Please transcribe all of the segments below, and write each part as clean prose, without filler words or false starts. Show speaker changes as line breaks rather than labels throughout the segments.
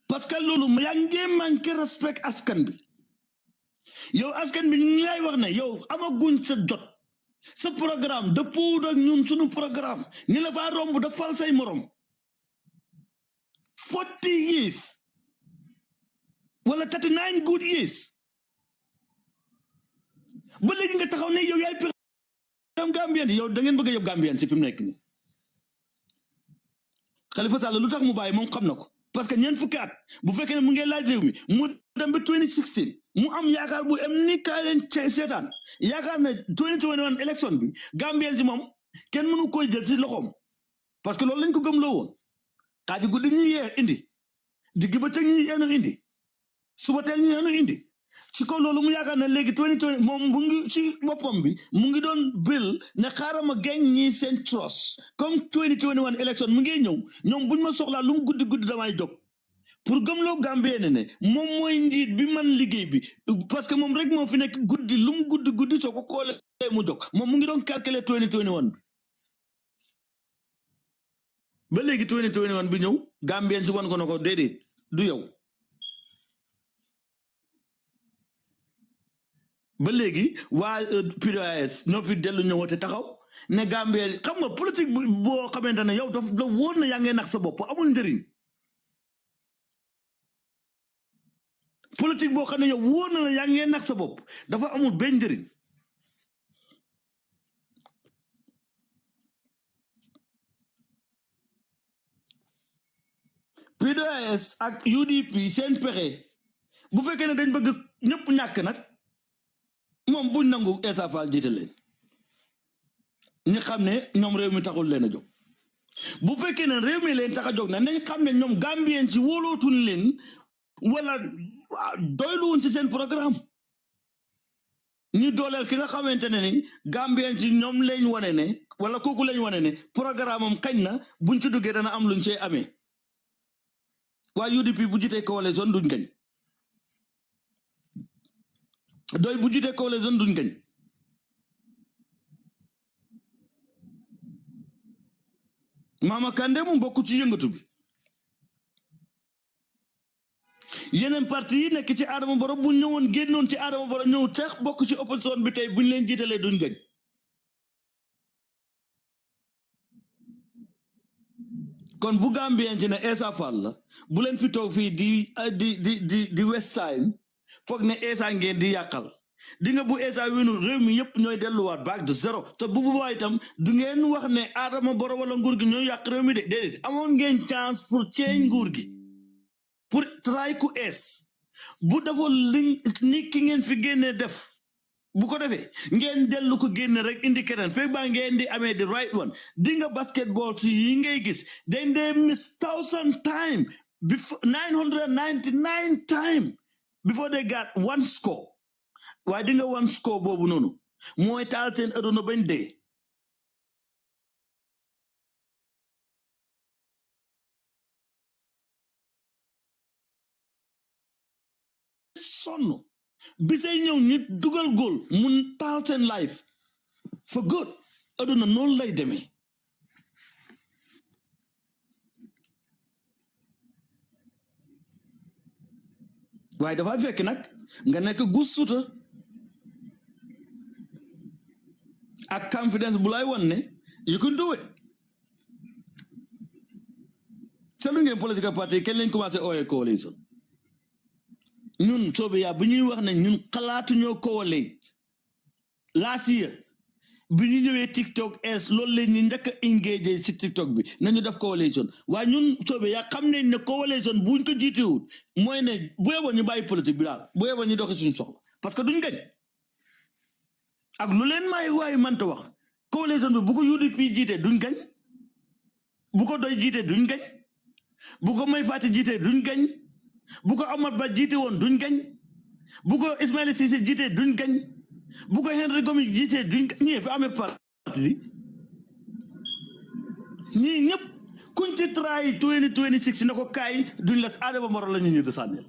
parce que loolu yaa ngi manqué respect askan bi yow askan bi ñu lay wax ne yow amaguñ sa jot sa programme dëppoo ak ñun suñu programme ni la fa romb da fal say morom 40 years wala 39 good years ba léegi nga taxaw ne yow yaay am Gambien yow da ngeen bëgg a yóbbu Gambien ci fi mu nekk nii Khalifa Sall lu tax mu bàyyi moom xam na ko parce que ñeent fukki at bu fekkee ne mu ngi laaj réew mi mu dem ba 2016 mu am yaakaar bu am ni kaa leen seetaan yaakaar ne 2021 élection bi Gambien si moom kenn mënu koy jël si loxoom parce que loolu lañ ko gëmloo woon xaaji guddi ñu yee indi digg ba teg ñu yéen indi suba teel ñu yéen indi ci ko loolu mu yaakaar ne léegi 2020 moom mu ngi ci boppam bi mu ngi doon bil ne xaaral ma gañ ñi seen trust comme 2021 élection mu ngi ñëw ñoom buñ ma soxlaa lu mu guddi guddi damay jóg pour gëmloo Gambien ne moom mooy njiit bi man liggéey bi parce que moom rek moo fi nekk guddi lu mu guddi soo ko koolee mu jóg moom mu ngi doon calculer 2021 bi ba léegi 2021 bi ñëw Gambien si wan ko na ko déedéet du yow ba léegi waa PDOIS ñoo fi dellu ñëwate taxaw ne Gambien xam nga politique boo xamante ne yow daf la wóor na yaa ngee nax sa bopp amul njëriñ politique boo xam ne yow wóor na la yaa ngee nax sa bopp dafa amul benn njëriñ PDOIS ak UDP seen pexe bu fekkee ne dañ bëgg ñëpp ñàkk nag moom buñ nangu Essa Faal jiite leen ñi xam ne ñoom réew mi taxul leen a jóg bu fekkee ne réew mi leen tax a jóg na nañ xam ne ñoom Gambien ci wóolootuñ leen wala doyluwuñ ci seen programme ñu dooleel ki nga xamante ne ni Gambien ci ñoom lañ wane ne wala kooku lañ wane ne programme am kañ na buñ ci duggee dana am luñ cee amee waa UDP bu jiitee coalition duñ gañ doy bu jiitee coalition duñ gañ Mama Kandeh mu bokk ci yëngatu bi yeneen parti yi nekk ci Adama Barrow bu ñëwoon génnoon ci Adama Barrow ñëw tax bokk ci opposition bi tey buñ leen jiitalee duñ gañ kon bu Gambien ci ne Essa Faal la bu leen fi toog fii di West Side foog ne Essa ngeen di yàqal di nga bu Essa winu réew mi yëpp ñooy delluwaat back de zéro te bu boobaa itam du ngeen wax ne Adama Barrow wala nguur gi ñooy yàq réew mi de déedéet amoon ngeen chance pour change nguur gi pour try ku ees bu defoon ni ki ngeen fi génnee def bu ko defee ngeen dellu ko génne rek indi keneen fekk baa ngeen di amee the right one di nga basketball si yi ngay gis dañ dee miss 1000 time before 999 time before they got one score waaye di nga one score boobu noonu mooy taal seen aduna bañ dee sonn bisay ñëw ñi dugal góol mun taal seen life for good aduna noonu lay demee waaye dafa fekk nag nga nekk gusuta ak confidence bu lay won ne you can do it seetlu ngeen political party kenn lañ commencé ooyee coalition ñun soobe yaa bu ñuy wax ne ñun xalaatu ñoo coalition last year bi ñu ñëwee TikTok es loolu leen ñu njëkk a engagé si TikTok bi nañu def coalition waaye ñun soobe yaa xam nañ ne coalition buñ ko jiitewut mooy ne bu yeboon ñu bàyyi politique bi daal bu yeboon ñu doxi suñu soxla parce que duñ gañ ak lu leen may waaye manta wax coalition bi bu ko UDP jiite duñ gañ bu ko doy jiite duñ gañ bu ko may fàtte jiite duñ gañ bu ko Amat Bah jiite woon duñ gañ bu ko Ismaïla Cissé jiite duñ gañ bu ko Henry Gomis jiite duñ gañ ñii fi amee parti ñii ñëpp kuñ ci try 2026 ne ko kaay duñ la Adama Barrow la ñu de sànnil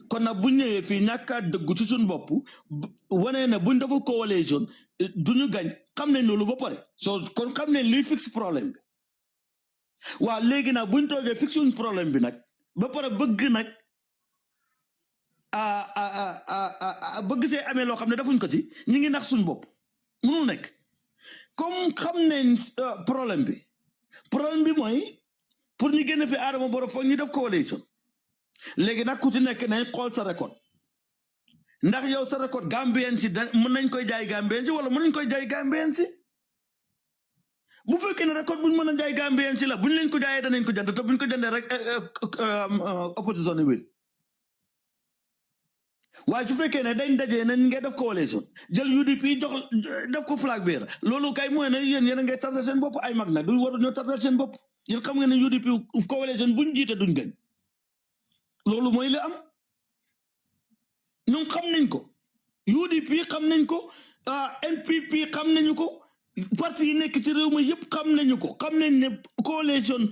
kon nag buñ ñëwee fii ñàkkaa dëggu ci suñ bopp wane ne buñ dafa coalition duñu gañ xam nañ loolu ba pare soo kon xam nañ luy fixe problème bi waaw léegi nag buñ toogee fixé wuñ problème bi nag ba pare bëgg nag bëgg see amee loo xam ne defuñ ko ci ñu ngi nax suñ bopp mënul nekk comme xam nañ problème bi mooy pour ñu génne fi Adama Barrow foog ñu def coalition léegi nag ku ci nekk nañ xool sa record ndax yow sa record Gambien si mën nañ koy jaay Gambien si wala mën nañ koy jaay Gambien si bu fekkee ne record buñ mën a jaay Gambien si la buñ leen ko jaayee danañ ko jënd te buñ ko jëndee rek opposition yi wér waaye su fekkee ne dañ dajee nañ ngay def coalition jël UDP jox def ko flag bearer loolu kay mooy ne yéen a ngay tardé seen bopp ay mag nag du waru ñoo tardé seen bopp yéen xam nga ne UDP coalition buñ jiite duñ gañ loolu mooy li am ñoom xam nañ ko UDP xam nañ ko NPP xam nañu ko parti yi nekk ci réew mi yëpp xam nañu ko xam nañ ne coalition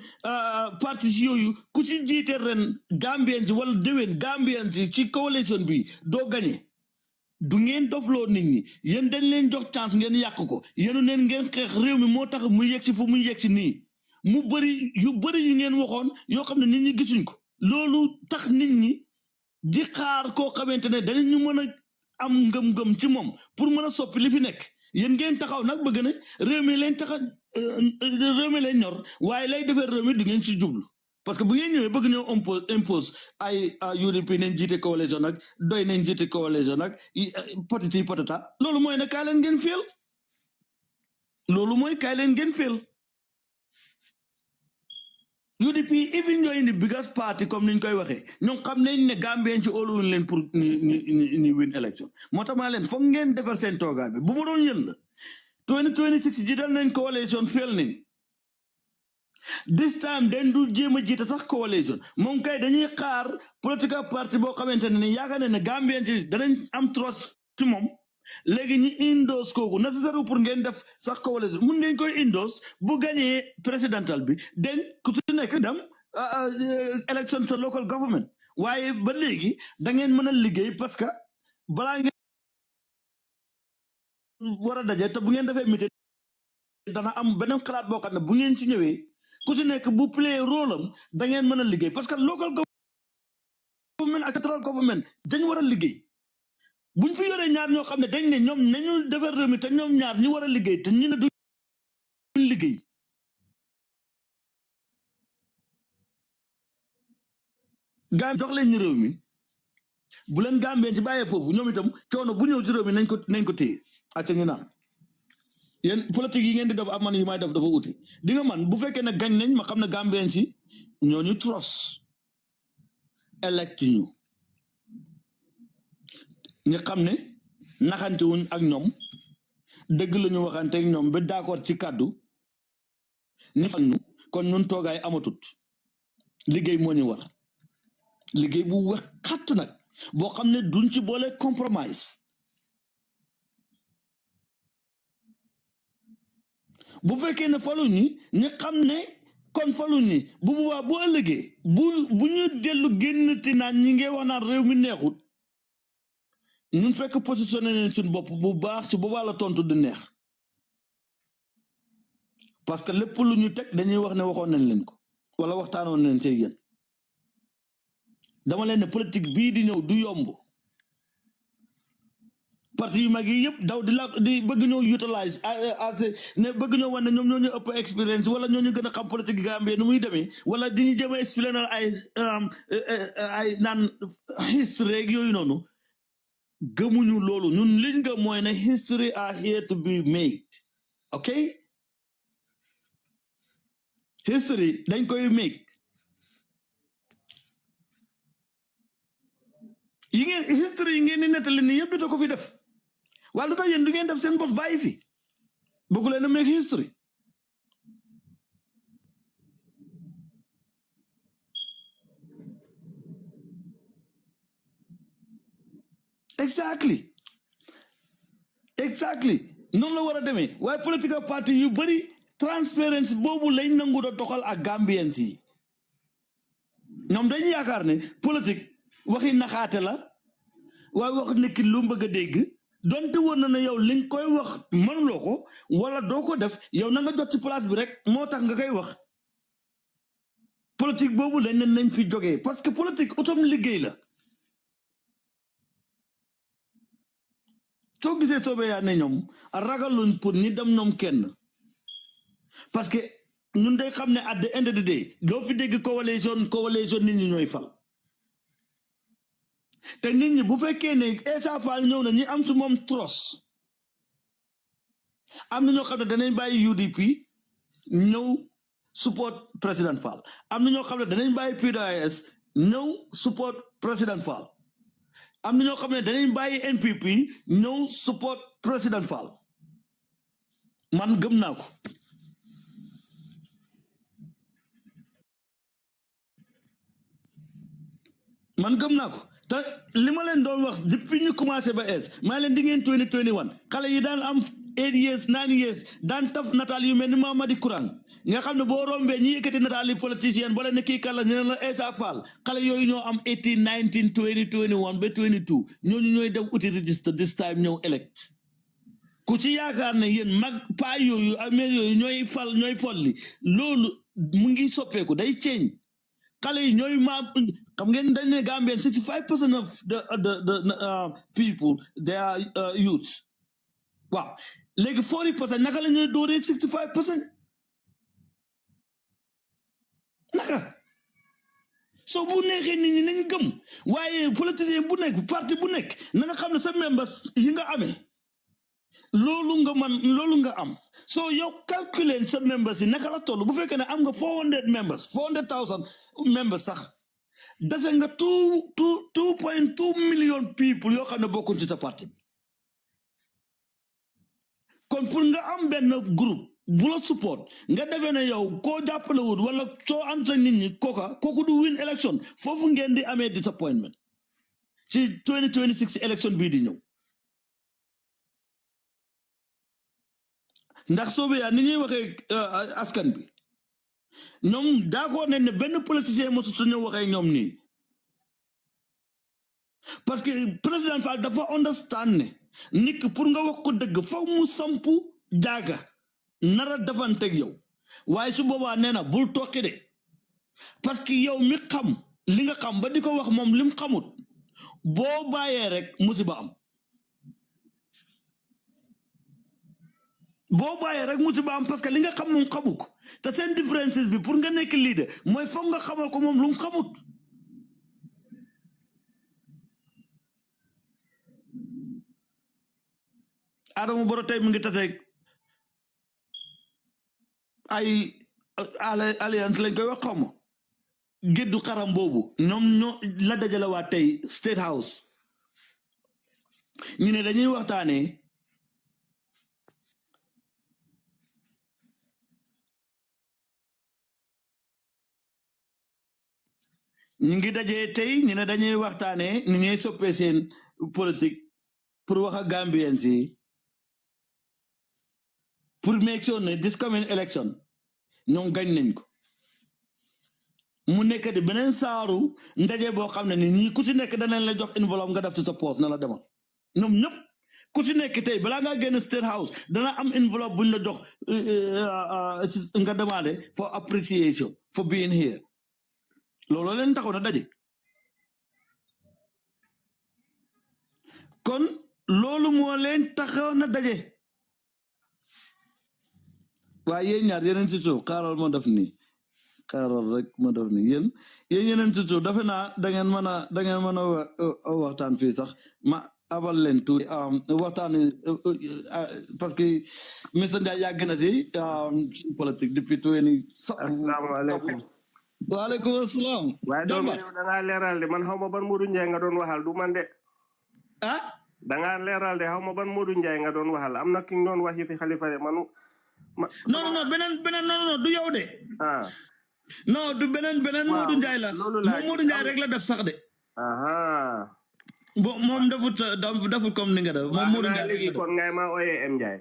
parti yooyu ku ci jiite ren Gambien si wala déwén Gambien si ci coalition bi doo gañe du ngeen dofloo nit ñi yéen dañ leen jox chance ngeen yàq ko yéenu neen ngeen xeex réew mi moo tax mu yegg si fu muy yegg si nii mu bëri yu ngeen waxoon yoo xam ne nit ñi gisuñ ko loolu tax nit ñi di xaar koo xamante ne danañu mën a am ngëm-ngëm ci moom pour mën a soppi li fi nekk yéen ngeen taxaw nag bëgg ne réew mi leen ñor waaye lay defee réew mi di ngeen si jublu parce que bu ngeen ñëwee bëgg ñëw impose ay UDP nañ jiite coalition nag doy nañ jiite coalition nag patati patata loolu mooy ne kaay leen ngeen féel UDP even ñooy indi biggest party comme niñ koy waxee ñoom xam nañ ne Gambien ci óoluwuñ leen pour ñu win election moo tax maa leen foog ngeen defar seen toogaan bi bu ma doon yën la 2026 jiital nañ coalition fail nañ this time den du jéem a jiite sax coalition moom kay dañuy xaar political party boo xamante ne yaakaar ne Gambien ci danañ am trust ci moom léegi ñu indos kooku nécessaire pour ngeen def sax coalition mun ngeen koy indos bu gañee présidential bi den ku ci nekk dem election sa local government waaye ba léegi da ngeen mën a liggéey parce que balaa ngeen war a daje te bu ngeen defee meeting dana am beneen xalaat boo xam ne bu ngeen ci ñëwee ku ci nekk bu play rôle am da ngeen mën a liggéey parce que local government ak central government dañ war a liggéey buñ fi yoree ñaar ñoo xam ne dañ ne ñoom nañu defar réew mi te ñoom ñaar ñu war a liggéey te ñu ne duñ liggéey Gambie jox leen ñu réew mi bu leen Gambien ci bàyyee foofu ñoom itam coono bu ñëw ci réew mi nañ ko téye ak ñu naan yéen politique yi ngeen di def ak man yi may def dafa uti di nga man bu fekkee ne gañ nañ ma xam ne Gambien si ñooñu trust elect ñu ñu xam ne naxante wuñ ak ñoom dëgg la ñu waxante ak ñoom ba d'accord ci kàddu ni fan ñu kon ñun toogaay amatut liggéey moo ñu war liggéey bu wex xatt nag boo xam ne duñ ci boole compromise bu fekkee ne faluñ ñi xam ne kon faluñ ñi bu boobaa bu ëllëgee bu ñu dellu génn ti naan ñi ngi wax naan réew mi neexut ñun fekk positionné nañ suñ bopp bu baax ci boobaa la tontu di neex parce que lépp lu ñu teg dañuy wax ne waxoon nañ leen ko wala waxtaanoon nañ ci yéen dama leen ne politique bii di ñëw du yomb parti yu mag yi yëpp daw di bëgg ñoo utilize ne bëgg ñoo wane ñoom ñoo ñu ëpp expérience wala ñoo ñu gën a xam politique Gambie nu muy demee wala di ñu jëm a expliquer ay naan history ak yooyu noonu gëmuñu loolu ñun liñ nga mooy ne history are here to be made ok history dañ koy make history yi ngeen di nettali ni yëpp dito ko fi def waaye lu tax yéen du ngeen def seen bopp bàyyi fi bëggu leen a make history exactly noonu la war a demee waaye political party yu bëri transparency boobu lañ nangu da doxal ak Gambians yi ñoom dañu yaakaar ne politique waxi naxaate la waaye wax nekki lu bëgg a dégg donte woon na ne yow liñ koy wax mënuloo ko wala doo ko def yow na nga jot ci place bi rek moo tax nga koy wax politique boobu lañ ne nañ fi jógee parce que politique utam liggéey la soo gisee soobee yaa ne ñoom ragaluñ pour ñi dem ñoom kenn parce que ñun day xam ne at the end of the day doo fi dégg coalition nit ñi ñooy fal te nit ñi bu fekkee ne Essa Faal ñëw na ñi am ci moom trust am na ñoo xam ne danañ bàyyi UDP ñëw support président Fall am na ñoo xam ne danañ bàyyi PDOIS ñëw support président Fall am na ñoo xam ne danañ bàyyi NPP ñëw support président Fall man gëm naa ko te li ma leen doon wax depuis ñu commencé ba maa leen di ngeen 2021 xale yi daan am 8 years 9 years daan taf nataal yu mel ni Mamadi Kurang nga xam ne boo rombee ñi yëkkati nataal yi politicien boo leen ne kii kàlla ñu ne la Essa Faal xale yooyu ñoo am 18 19 20 21 ba 22 ñooñu ñooy dem uti register this time ñëw elect ku ci yaakaar ne yéen mag paa yooyu amee yooyu ñooy folli loolu mu ngi soppeeku day change xale yi ñooy xam ngeen dañ ne Gambian 65% of the people they are youth waaw léegi 40% naka la ñuy dooree 65% naka soo bu neexee nit ñi nañ gëm waaye politicien bu nekk parti bu nekk na nga xam ne sa membres yi nga amee loolu nga am soo yow calculer sa members yi naka la toll bu fekkee ne am nga 400,000 members sax dese nga 2.2 million people yoo xam ne bokkuñ ci sa parti bi kon pour nga am benn groupe bu la support nga defee ne yow koo jàppale wut wala soo ànd ak nit ñi kooku du win election foofu ngeen di amee disappointment ci 2026 election bii di ñëw ndax soobee yaa ni ñuy waxee askan bi ñoom d'accord nañ ne benn politicien mosu su ñëw waxee ñoom nii parce que président Fall dafa understand ne nit ki pour nga wax ko dëgg foog mu sampu jaaga nara defanteeg yow waaye su boobaa nee na bul tokki de parce que yow mi xam li nga xam ba di ko wax moom lim xamut boo bàyyee rek musiba am parce que li nga xam moom xamu ko te seen différences bi pour nga nekk leader mooy foog nga xamal ko moom lu mu xamut Adama Barrow tey mu ngi taseeg ay alliance lañ koy wax xaw ma géddu xaram boobu ñoom ñoo la dajale waa tey State House ñu ne dañuy waxtaanee ñu ngi dajee tey ñu ne dañuy waxtaanee ñu ñuy soppee seen politique pour wax ak Gambians yi pour make sure ne this coming election ñoom gañ nañ ko mu nekk di beneen saaru ndaje boo xam ne ni ñii ku ci nekk danañ la jox enveloppe nga def ci sa poos na la demal ñoom ñëpp ku ci nekk tey balaa ngaa génn State House dana am enveloppe buñ la jox nga demandé for appreciation for being here loolu leen taxoon na daje kon loolu moo leen taxoon na daje waaye yéen ñaar yeneen ci suuf xaaral ma def nii yéen yeneen ci suuf defe naa da ngeen mën a waxtaan fii sax ma abal leen tuuti waxtaan parce que Mr Ndiaye yàgg na ci politique depuis 20.
asalaamaaleykum.
waaleykum asalaam.
waaye doomu yow da ngaa leeral de man xaw ma ban Modou Ndiaye nga doon waxal du man de.
ah.
da ngaa leeral de xaw ma ban Modou Ndiaye nga doon waxal am na ki nga doon wax yi fi Xalifa de man.
non beneen du yow de. non du beneen Modou Ndiaye la. moom Modou Ndiaye rek la def sax de. moom defut comme ni nga def. moom Modou Ndiaye
léegi kon ngay ma ooyee M Ndiaye.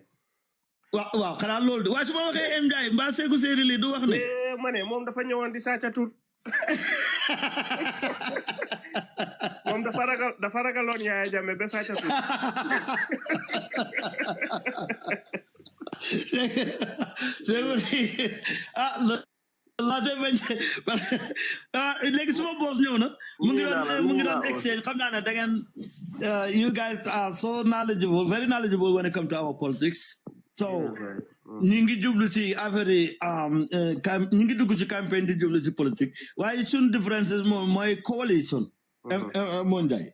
waaw xanaa loolu de waaye su ma waxee M Ndiaye mbaa Seeku Séeri li du wax ne.
ma ne moom dafa ñëwoon di sàcca tur. moom dafa ragaloon Yaya Jammeh ba sàcca tur.
léegi suma boss ñëw na mu ngi doon exchange xam naa ne da ngeen you guys are so knowledgeable very knowledgeable when it comes to our politics so ñu ngi jublu ci affaire yi ñu ngi dugg ci campagne di jublu ci politique waaye suñ differences moom mooy coalition moo njaay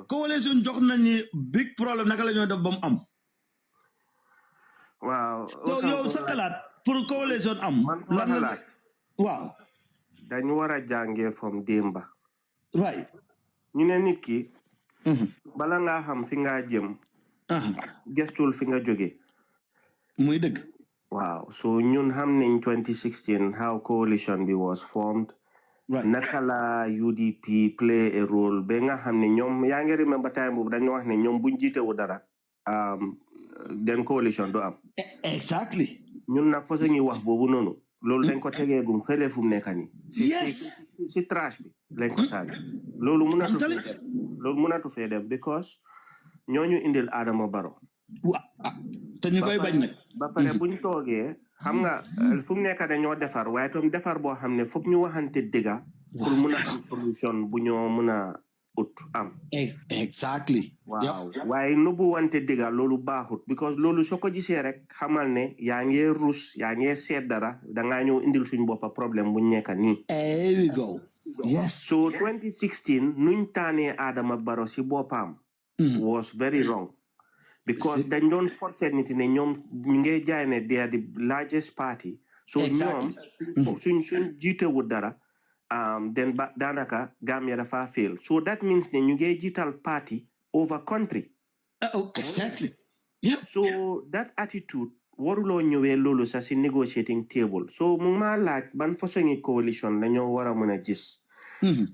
coalition jox nañu big problème naka la ñoo def ba mu am
waaw
yow sa xalaat pour coalition am lan la waaw
dañu war a jàngee from démba
right
ñu ne nit ki bala ngaa xam fi nga jëm gestul fi nga jóge
muy dëgg
waaw so ñun xam nañ 2016 how coalition bi was formed naka la UDP play a role ba nga xam ne ñoom yaa ngi remember time boobu dañu wax ne ñoom buñ jiitewu dara den coalition du am
exactly
ñun nag fa ngi wax boobu noonu loolu dañ ko tegeegum fële fu mu nekk nii si trash bi lañ ko sànni loolu mënatu fee dem because ñooñu indil Adama Barrow
te ñu koy bañ nag
ba pare buñ toogee xam nga fu mu nekk dañoo defar waaye tam defar boo xam ne foog ñu waxante dëgga pour mun a am solution bu ñoo mun a ut am
exactly
waaw waaye nubu wante dëgga loolu baaxut because loolu soo ko gisee rek xamal ne yaa ngee rus yaa ngee seet dara dangaa ñëw indil suñ boppa problème buñ nekk nii
there we go yes
so 2016 nuñ taanee Adama Barrow si boppam was very wrong because dañ doon forcer nit ne ñoom ñu ngee jaay ne they are the largest party so ñoom suñ jiitewut dara then daanaka Gambia dafa fail so that means ne ñu ngee jiital party over country
exactly
so that attitude waruloo ñëwee loolu sax si negotiating table so mu maa laaj ban façon coalition dañoo war a mën a gis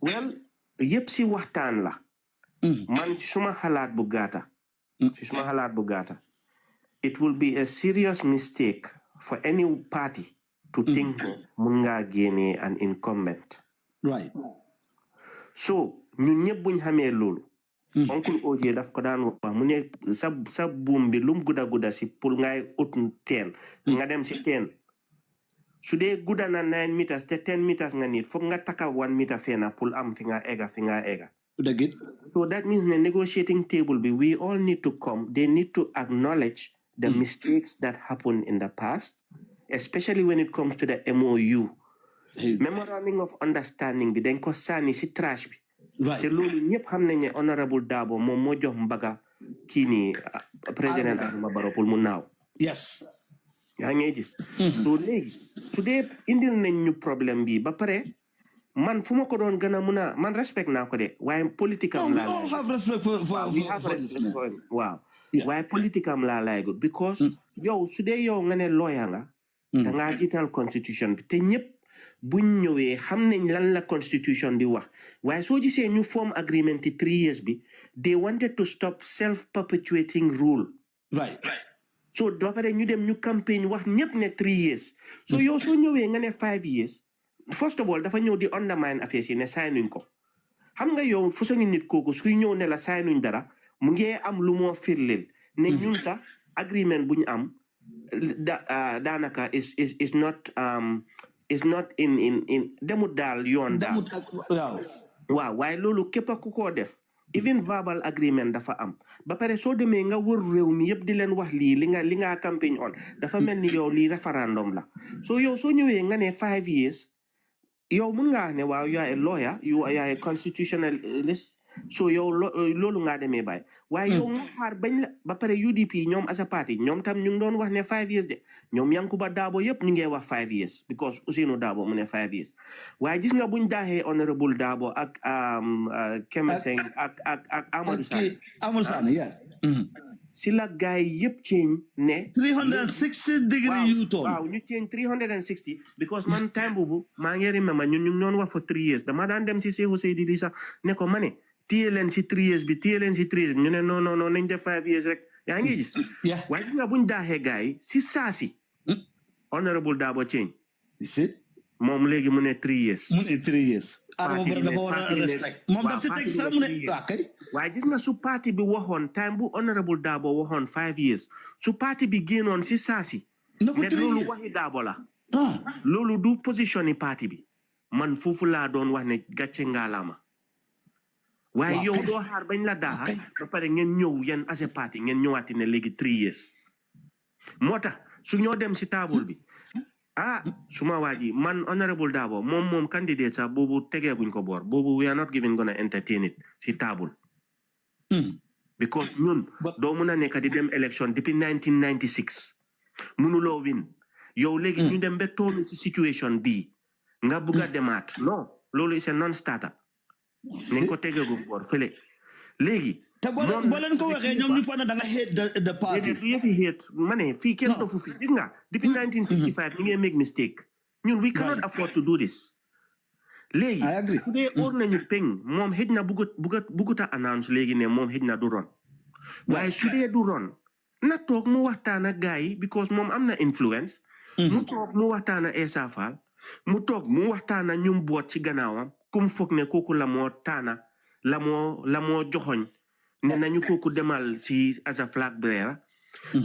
well yëpp si waxtaan la man si suma xalaat bu gaata it will be a serious mistake for any party to think mun ngaa génnee an incumbent
right
so ñun ñëpp buñ xamee loolu oncle OJ daf ko daan wax mu ne sa buum bi lum gudda si pour ngay ut teen nga dem si teen su dee gudda na 9 meters te 10 meters nga nit foog nga taka 1 meter feena pour am fi nga ega so that means the negotiating table we all need to come they need to acknowledge the mistakes that happened in the past especially when it comes to the MOU memorandum of understanding bi dañ ko sànni si trash bi te loolu ñëpp xam nañ ne honorable Dabo moom moo jox mbaga kii nii président Adama Barrow pour mu naaw
yes
yaa ngi gis so léegi su dee indil nañ ñu problème bi ba pare man fu ma ko doon gën a mun a man respect naa ko de waaye politique am laa waaw waaye politique am laa laay gut because yow su dee yow nga ne lawyer nga da ngaa jiital constitution bi te ñëpp buñ ñëwee xam nañ lan la constitution bi wax waaye soo gisee ñu form agreement 3 years bi they wanted to stop self-perpetuating rule
right
so ba pare ñu dem ñu campagne wax ñëpp ne 3 years so yow soo ñëwee nga ne 5 years first of all dafa ñëw di undermine affaires yi ne signuñ ko xam nga yow fu soñu nit kooku suy ñëw ne la signuñ dara mu ngi am lu moo firleel ne ñun sax agreement bu ñu am daanaka is not in demut daal yoon daal waaw waaye loolu képp ku ko def even verbal agreement dafa am ba pare soo demee nga wër réew mi yëpp di leen wax lii li nga campagne on dafa mel ni yow lii référendum la so yow soo ñëwee nga ne 5 years yow mun ngaa ne waaw you are a lawyer you are a constitutionalist so yow loolu ngaa demee bàyyi waaye yow nga xaar bañ la ba pare UDP ñoom as a party ñoom tam ñu ngi doon wax ne 5 years de ñoom Yankuba Dabo yëpp ñu ngi wax 5 years because Ousainou Dabo mu ne 5 years waaye gis nga buñ daaxee honorable Dabo ak Kemeseng ak Amadou Sane si la gaay yëpp change ne
360 degree U-turn
waaw ñu change 360 because man time boobu maa ngi remember ñun ñu ngi doon wax for 3 years dama daan dem si Seexu Seydi di sax ne ko ma ne téye leen si 3 years bi ñu ne non nañ def 5 years rek yaa ngi gis waaye gis nga buñ daaxee gaay si saasi honorable Dabo change moom léegi mu ne 3 years
Adama Barrow dafa war a respect moom daf ci teg sax mu ne kay
waaye gis nga su parti bi waxoon time bu honorable Dabo waxoon 5 years su parti bi génnoon si saasi ne loolu waxi Dabo la loolu du positioni parti bi man foofu laa doon wax ne gàcce ngaalama waaye yow doo xaar bañ la daaxa ba pare ngeen ñëw yeen as a parti ngeen ñëwaati ne léegi 3 years moo tax su ñoo dem si table bi suma waa ji man honorable Dabo moom candidate sax boobu tegeeguñ ko boor boobu we are not even gonna entertain it si table because ñun doo mun a nekk di dem election depuis 1996 mënuloo win yow léegi ñu dem ba toolu si situation bii nga bugg a demaat non loolu is a non starter nañ ko tegeegu boor fële léegi
te boo leen ko waxee ñoom ñu fa ne da nga hate the party
du yëfi hate ma ne fii kenn dofu fi gis nga depuis 1965 ñu ngi make mistake ñun we cannot afford to do this léegi su dee óor nañu peng moom xëj na buguta announce léegi ne moom xëj na du ron waaye su dee du ron na toog mu waxtaan ak gars yi because moom am na influence mu toog mu waxtaan ak Essa Faal mu toog mu waxtaan ak ñum boot ci gannaawam kum foog ne kooku la moo taana la moo joxoñ ne nañu kooku demal si as a flag bearer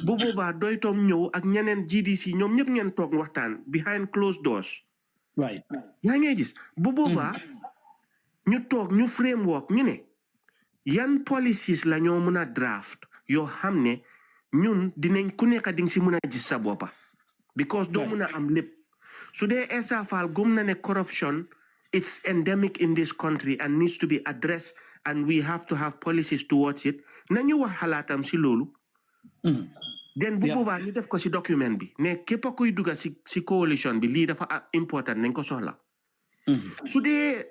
bu boobaa doy toom ñëw ak ñeneen GDC ñoom ñëpp ngeen toog waxtaan behind closed doors yaa ngay gis bu boobaa ñu toog ñu framework ñu ne yan policies la ñoo mën a draft yoo xam ne ñun dinañ ku nekk di nga si mën a gis sa boppa because doo mën a am lépp su dee Essa Faal gëm na ne corruption it's endemic in this country and needs to be addressed and we have to have policies towards it nañu wax xalaatam si loolu den bu boobaa ñu def ko si document bi ne képp kuy dugga si coalition bi lii dafa important nañ ko soxla su dee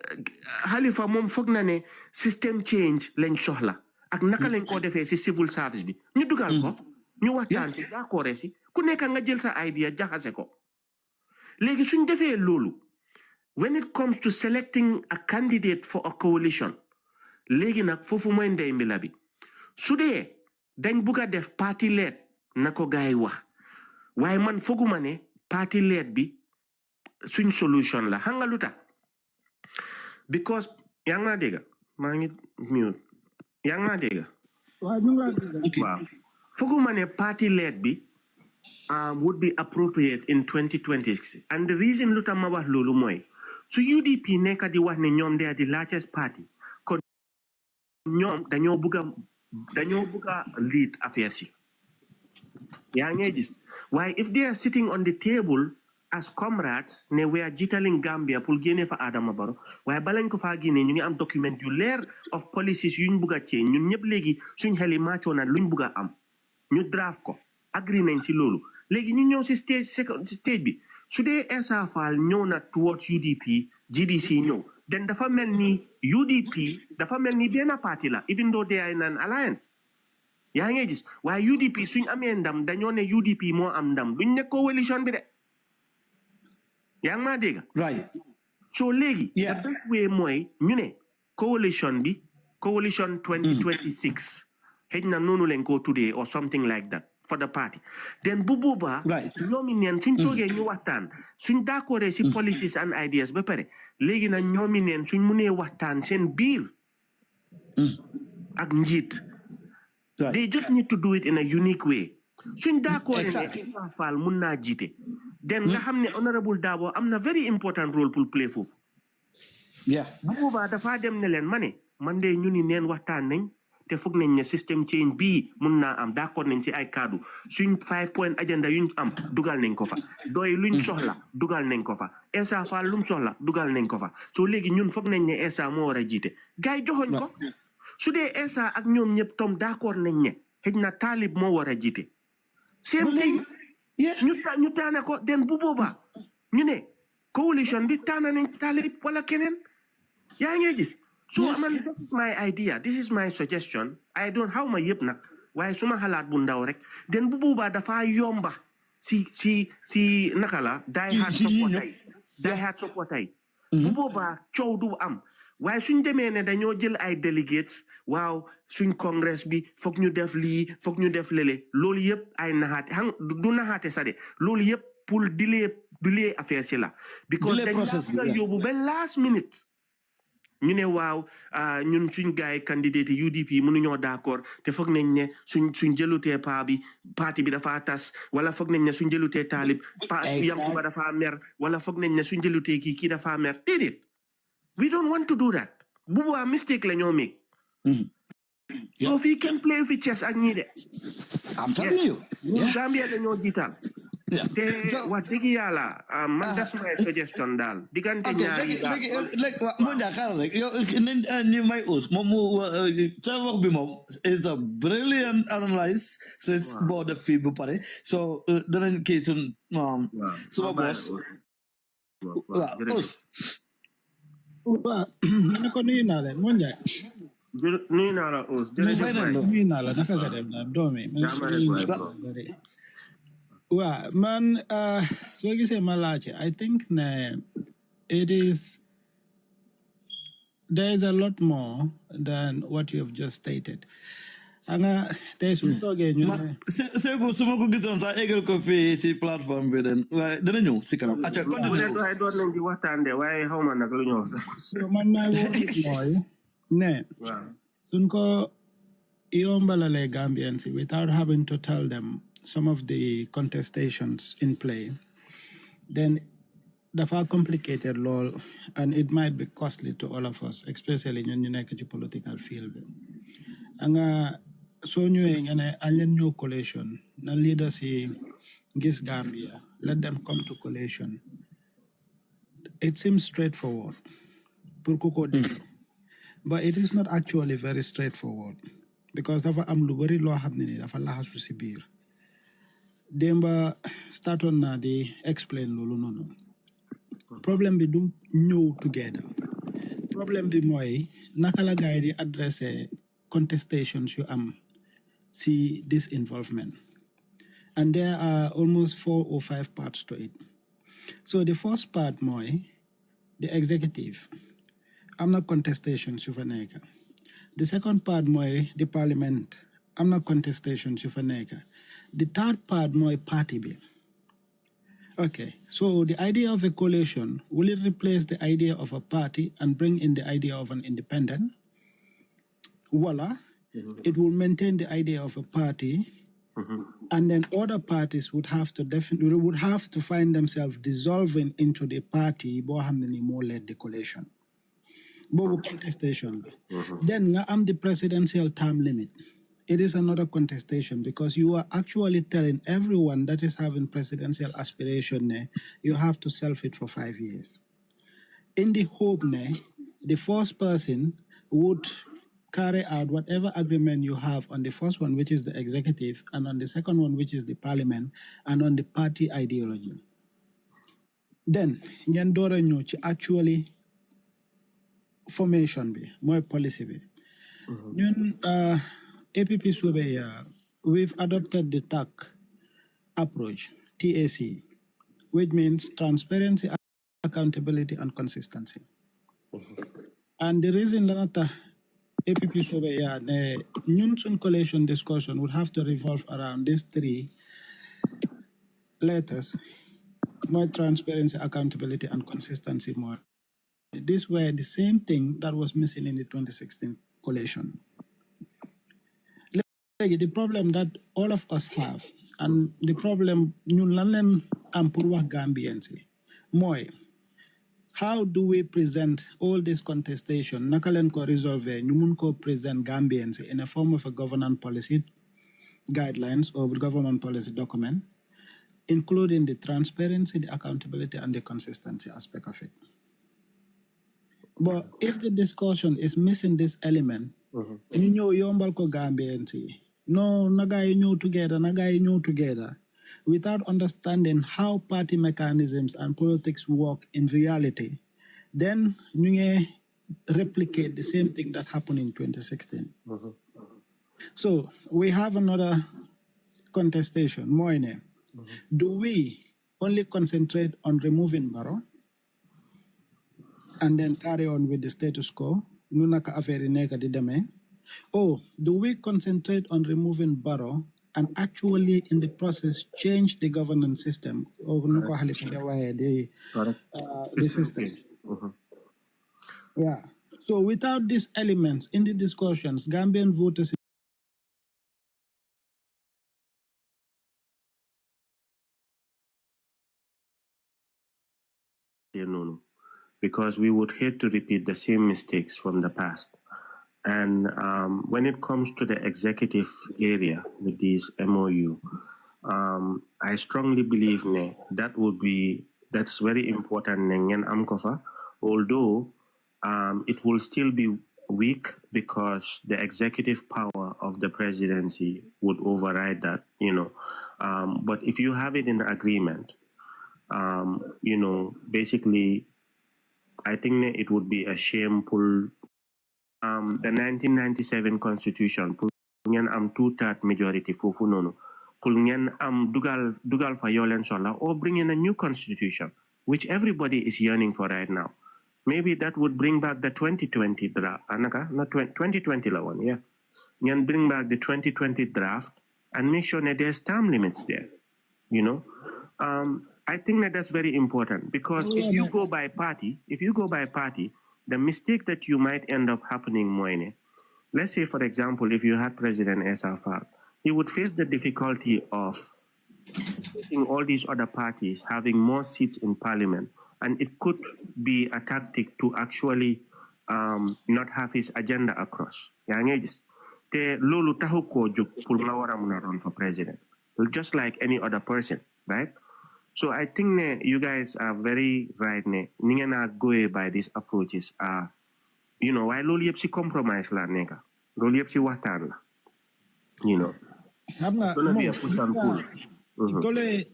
Halifa moom foog na ne system change lañ soxla ak naka lañ ko defee si civil service bi ñu dugal ko ñu waxtaan si d'accord si ku nekk nga jël sa idea jaxase ko léegi suñ defee loolu when it comes to selecting a candidate for a coalition léegi nag foofu mooy ndey mbila bi su dee dañ bugg a def parti lead na ko gaay yi wax waaye man foguma ne parti lead bi suñ solution la xam nga lu tax because yaa ngi maa dégg maa ngi mute yaa ngi maa dégg waaw foguma ne parti lead bi would be appropriate in 2026 and the reason lu tax ma wax loolu mooy su UDP nekk di wax ne ñoom they are the largest party kon ñoom dañoo bugg a lead affaire si yaa ngi gis waaye if they are sitting on the table as comrades ne we are jiitaling Gambia pour génne fa Adama Barrow waaye balañ ko faa génne ñu ngi am document yu leer of policies yuñ bugg a change ñun ñëpp léegi suñ xel yi màccoo na luñ bugg a am ñu draft ko agree nañ si loolu léegi ñu ñëw si stage bi su dee Essa Faal ñëw na towards UDP GDC ñëw den dafa mel ni UDP dafa mel ni benn parti la even though they are in an alliance yaa ngi gis waaye UDP suñ amee ndam dañoo ne UDP moo am ndam duñ ne coalition bi de yaa ngi maa dégg so léegi the best way mooy ñu ne coalition bi coalition 2026 xëj na noonu leen koo tuddee or something like that for the party then bu boobaa ñoomi neen suñ toogee ñu waxtaan suñ d'accordé si policies and ideas ba pare léegi nag ñoomi neen suñ mënee waxtaan seen biir ak njiit they just need to do it in a unique way suñ d'accordé ne Essa Faal mun naa jiite then nga xam ne honorable Dabo am na very important role pour play foofu bu boobaa dafaa dem ne leen man de ñu ni neen waxtaan nañ te foog nañ ne system change bii mun naa am d'accord nañ ci ay kaddu suñ 5-point agenda yuñ am dugal nañ ko fa doy luñ soxla dugal nañ ko fa Essa Faal lum soxla dugal nañ ko fa so léegi ñun foog nañ ne Essa moo war a jiite gars yi joxoñ ko su dee Essa ak ñoom ñëpp tom d'accord nañ ne xëj na Taalib moo war a jiite same thing ñu taana ko den bu boobaa ñu ne coalition bi taana nañ Taalib wala keneen yaa ngi gis so man this is my idea this is my suggestion I don't how ma yëpp nag waaye suma xalaat bu ndaw rek den bu boobaa dafa yomba si naka la die hard supporter bu boobaa coow du am waaye suñ demee ne dañoo jël ay delegates waaw suñ congress bi foog ñu def lii foog ñu def lele loolu yëpp ay naxaate du naxaate sa de loolu yëpp pour delay affaire si la because dañ la yóbbu ba last minute ñu ne waaw ñun suñ gaay candidate UDP mënuñoo d'accord te foog nañ ne suñ jëlutee parti bi dafa tas wala foog nañ ne suñ jëlutee taalib Yankuba dafa mer wala foog nañ ne suñ jëlutee kii dafa mer déedéet we don't want to do that bu boobaa mistake la ñoo make so fii kenn play fi chess ak ñii de
I'm telling you
Gambia dañoo jiital te wax dëgg yàlla man that's my suggestion daal diggante ñaari
like mo jaakaar rek yow ni may us moom sa wax bi moom is a brilliant analyse since boo def fii bu pare so danañ kii sun suma boss waaw us
waaw ne ko nuyu naa leen moo njaay
nuyu naa la us jërëjëf
nuyu naa la naka nga dem na doomi waaw man soo gisee ma laajte I think ne there is a lot more than what you have just stated anga tey suñu toogee ñu ne
Seeku su ma ko gisoon sax égal ko fii si plateforme bi den waaye dana ñëw si kanam acca continue
waaye doon nañ di waxtaan de waaye xaw ma nag lu ñu wax
so man maay woo mooy ne suñ ko yombalalee Gambians without having to tell them some of the contestations in play, then dafa complicated law and it might be costly to all of us, especially ñun ñu nekk ci political field. Anga so ñëwee nga ne alien ñëw coalition na leader si gis Gambia, let them come to coalition. It seems straightforward pour ku ko dégg, but it is not actually very straightforward because dafa am lu bari loo xam ne ni dafa laxasu si biir. Demba start on na di explain lolu noonu problem bi du ñëw together problem bi mooy naka la gaay di adresser contestations you am see this involvement, and there are almost 4 or 5 parts to it. So the first part mooy the executive am na contestations yu fa nekk. The second part mooy the parliament am na contestations yu fa nekk. The third part mooy party bi. Okay, so the idea of a coalition, will it replace the idea of a party and bring in the idea of an independent? Voila, it will maintain the idea of a party, and then other parties would have to find themselves dissolving into the party boo xam ne ni moo led the coalition. Boobu contestation. Then nga am the presidential term limit. It is another contestation because you are actually telling everyone that is having presidential aspiration, you have to self it for 5 years. In the hope, the first person would carry out whatever agreement you have on the first one, which is the executive, and on the second one, which is the parliament, and on the party ideology. Then, Nyandora Nyuchi actually formation be, more policy be. APP Subeya, we've adopted the TAC approach, TAC, which means transparency, accountability, and consistency. And the reason that APP Subeya, the Nyunsun coalition discussion would have to revolve around these 3 letters: more transparency, accountability, and consistency. More. These were the same thing that was missing in the 2016 coalition. The problem that all of us have, and the problem ñun lan leen am pour wax Gambians yi mooy how do we present all this contestation, naka leen ko resolve ñu mun ko present Gambians in a form of a governance policy guidelines or government policy document, including the transparency, the accountability, and the consistency aspect of it. But if the discussion is missing this element, ñu ñëw yombal ko Gambians yi, no, nagay ñëw together, without understanding how party mechanisms and politics work in reality, then ñu ngi replicate the same thing that happened in 2016. So we have another contestation, mooy ne, do we only concentrate on removing Barrow and then carry on with the status quo, nu naka affaire yi nekk di demee? Or do we concentrate on removing Barrow and actually in the process change the governance system or the system? Yeah. So without these elements in the discussions, Gambian voters
because we would hate to repeat the same mistakes from the past. And when it comes to the executive area with these MOU, I strongly believe that's very important. Although it will still be weak because the executive power of the presidency would override that, But if you have it in the agreement, basically, I think it would be a shameful. The 1997 constitution, pour ngeen am 2/3 majority foofu noonu, pour ngeen am dugal fa yolen sola, or bring in a new constitution, which everybody is yearning for right now. Maybe that would bring back the 2020 draft. Not 2020 la one, yeah. Ngeen bring back the 2020 draft and make sure that there's term limits there. I think that's very important because if you go by party, the mistake that you might end up happening, Moine, let's say, for example, if you had President Essa Faal, he would face the difficulty of in all these other parties having more seats in parliament, and it could be a tactic to actually not have his agenda across. Te lolu taxu ko juk pour nga wara mëna run for president, just like any other person, right? So I think you guys are very right. Ni ngeen go by these approaches. Why lolu yep si compromise la neka. Lolu yep si waxtaan la. Gonna be a push and pull.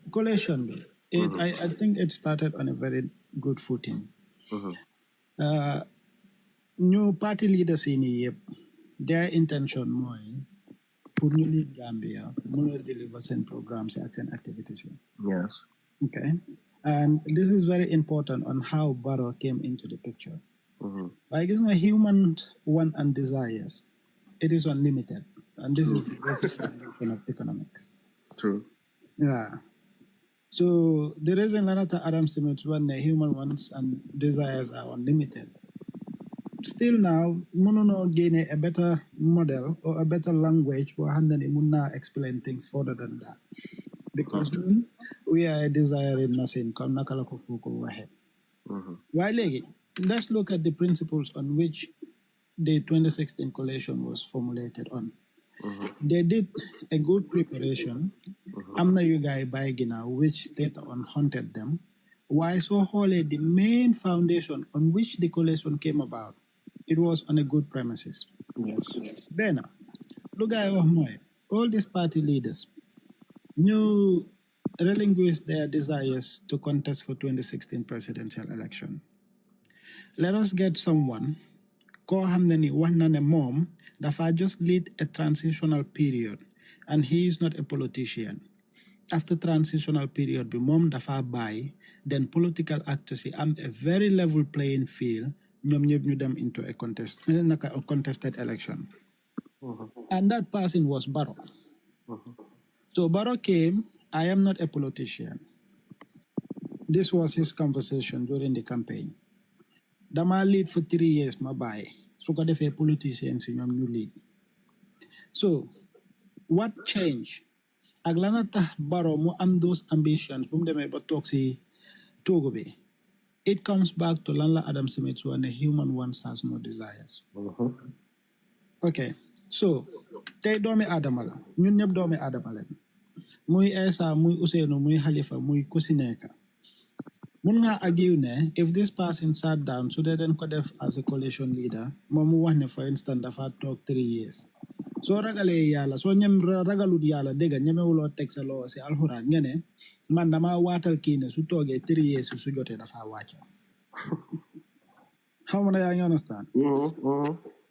Coalition, I think it started on a very good footing. New party leaders in Europe, their intention more pour ñu lead Gambia, more deliver some programs and activities.
Yes.
Okay. And this is very important on how Barrow came into the picture. I guess the human want and desires, it is unlimited. And this is the basic foundation of economics.
True.
Yeah. So there is another Adam Smith when the human wants and desires are unlimited. Still now, Mono gain a better model or a better language for handling Muna explain things further than that. Because we are desiring nothing. Let's look at the principles on which the 2016 coalition was formulated on. They did a good preparation. I'm not you guys by now, which later on haunted them. Why so holy? The main foundation on which the coalition came about, it was on a good premises.
Yes.
Then, look at all these party leaders knew relinquished their desires to contest for 2016 presidential election. Let us get someone, call him the mom, that just lead a transitional period, and he is not a politician. After transitional period, the mom dafa buy, then political actors am a very level playing field, ñu them into a contested election. And that person was Barrow. So Barrow came, I am not a politician. This was his conversation during the campaign. Dama lead for 3 years, ma buy. So got a politician in your new lead. So what changed? Aglanata Barrow mo am those ambitions, boom dem eba toxi Togobe. It comes back to Lanla Adam Smith when a human once has no desires. Okay, so tay Domii Adamala, ñun ñep Domii Adamala. Muy Essa, muy Ousseynou, muy Halifa, muy Kusineka. Mun nga argue ne if this person sat down so they then could have as a coalition leader, momu wax ne for instance dafa talk 3 years. So ragale yalla so ñem ragalut yalla dega ñemewulo tek sa lo ci alquran ngene man dama watal ki ne su toge 3 years su joté dafa wacc. How many you understand?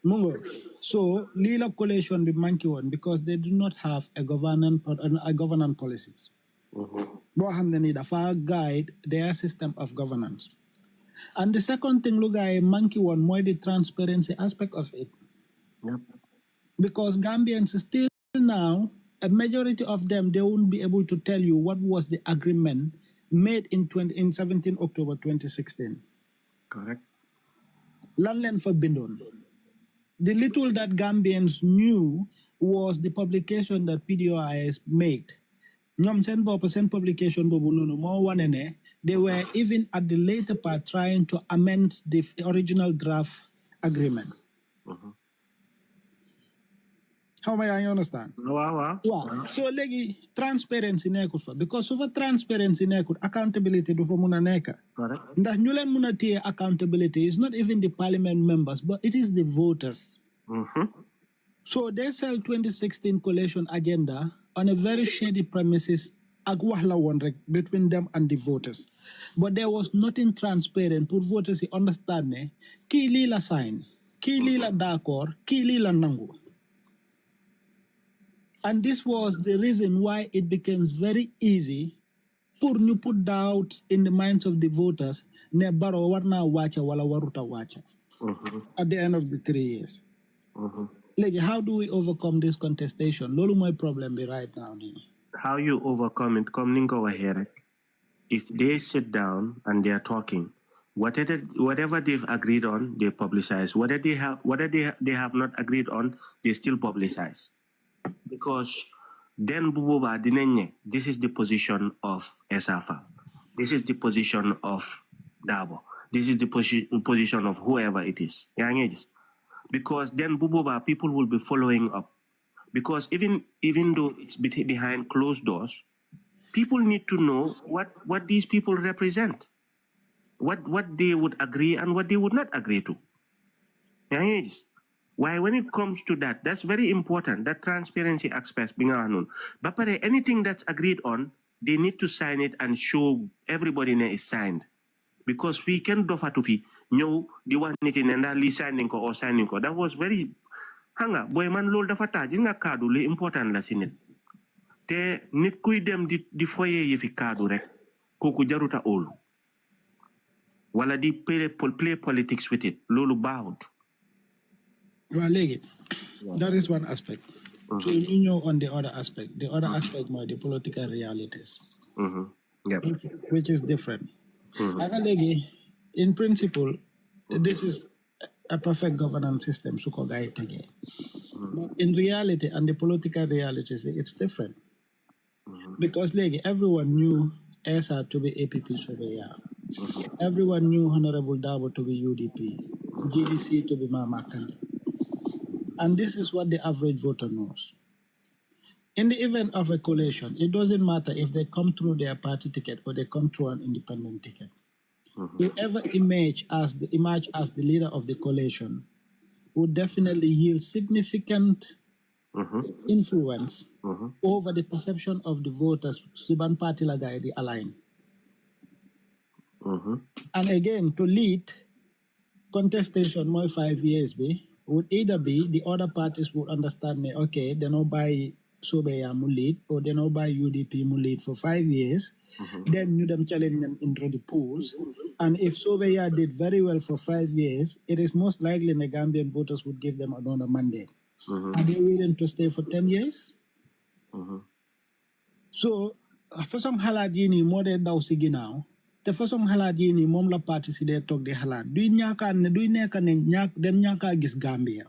Mungo. So lila coalition be manki one because they do not have a governance policies. Bo xamne ni dafa guide their system of governance. And the second thing lu gaay manki one moy the transparency aspect of it.
Yep.
Because Gambians still now, a majority of them, they won't be able to tell you what was the agreement made in 17 October 2016.
Correct.
lan leen fa bindoon. The little that Gambians knew was the publication that PDOIS made. ñoom seen bopp seen publication boobu noonu moo wane ne they were even at the later part trying to amend the original draft agreement. How may I understand?
Wow.
So léegi transparency nekkul fa because su fa transparency nekkul accountability du fa mun a nekk. Ndax ñu leen mun a téye accountability is not even the parliament members but it is the voters. So they sell 2016 coalition agenda on a very shady premises ak wax la woon rek between them and the voters. But there was nothing transparent pour voters to understand ne kii lii la sign, kii lii la d'accord, kii lii la nangu. And this was the reason why it became very easy pour ñu put doubts in the minds of the voters ne Barrow war naa wàcca wala waruta wàcca at the end of the 3 years. Like, how do we overcome this contestation? Lolu mooy problem bi right now.
How you overcome it? Come ningo wahere. If they sit down and they are talking, whatever they've agreed on, they publicize. Whatever they have not agreed on, they still publicize. Because then bububa dinenye, this is the position of Essa Faal. This is the position of Dabo. This is the position of whoever it is. Because then bububa people will be following up. Because even though it's behind closed doors, people need to know what these people represent, what they would agree and what they would not agree to. Why, when it comes to that, that's very important, that transparency aspect. But anything that's agreed on, they need to sign it and show everybody is signed. Because we can do that if know the one knitting and that signing or signing. That was very hanga boy man lol dafa taaj nga kaddu li important la ci nit te nit kuy dem di foyer yi fi kaddu rek koku jaruta ol wala di play politics with it lolu baaxut.
Well, that is one aspect. So you know on the other aspect aspect more the political realities.
Yep.
Which is different. In principle, this is a perfect governance system. But in reality, and the political realities, it's different. Because everyone knew Essa to be APP surveyor. Everyone knew Honorable Dabo to be UDP, GDC to be Mama Kande. And this is what the average voter knows. In the event of a coalition, it doesn't matter if they come through their party ticket or they come through an independent ticket. Whoever emerge as the leader of the coalition would definitely yield significant influence over the perception of the voters. Suban party lagay the align. And again, to lead contestation more 5 years would either be the other parties would understand okay, they no buy Sobeya mu lead or they no buy UDP mu lead for 5 years. Then you them challenge them into the polls. And if Sobeya did very well for 5 years, it is most likely the Gambian voters would give them another mandate. Are they willing to stay for 10 years? So, for some haladini more than dausigi now, the first some haladini mom la party si de talk de halad. Do nyaka ne nyak den nyaka gis Gambia.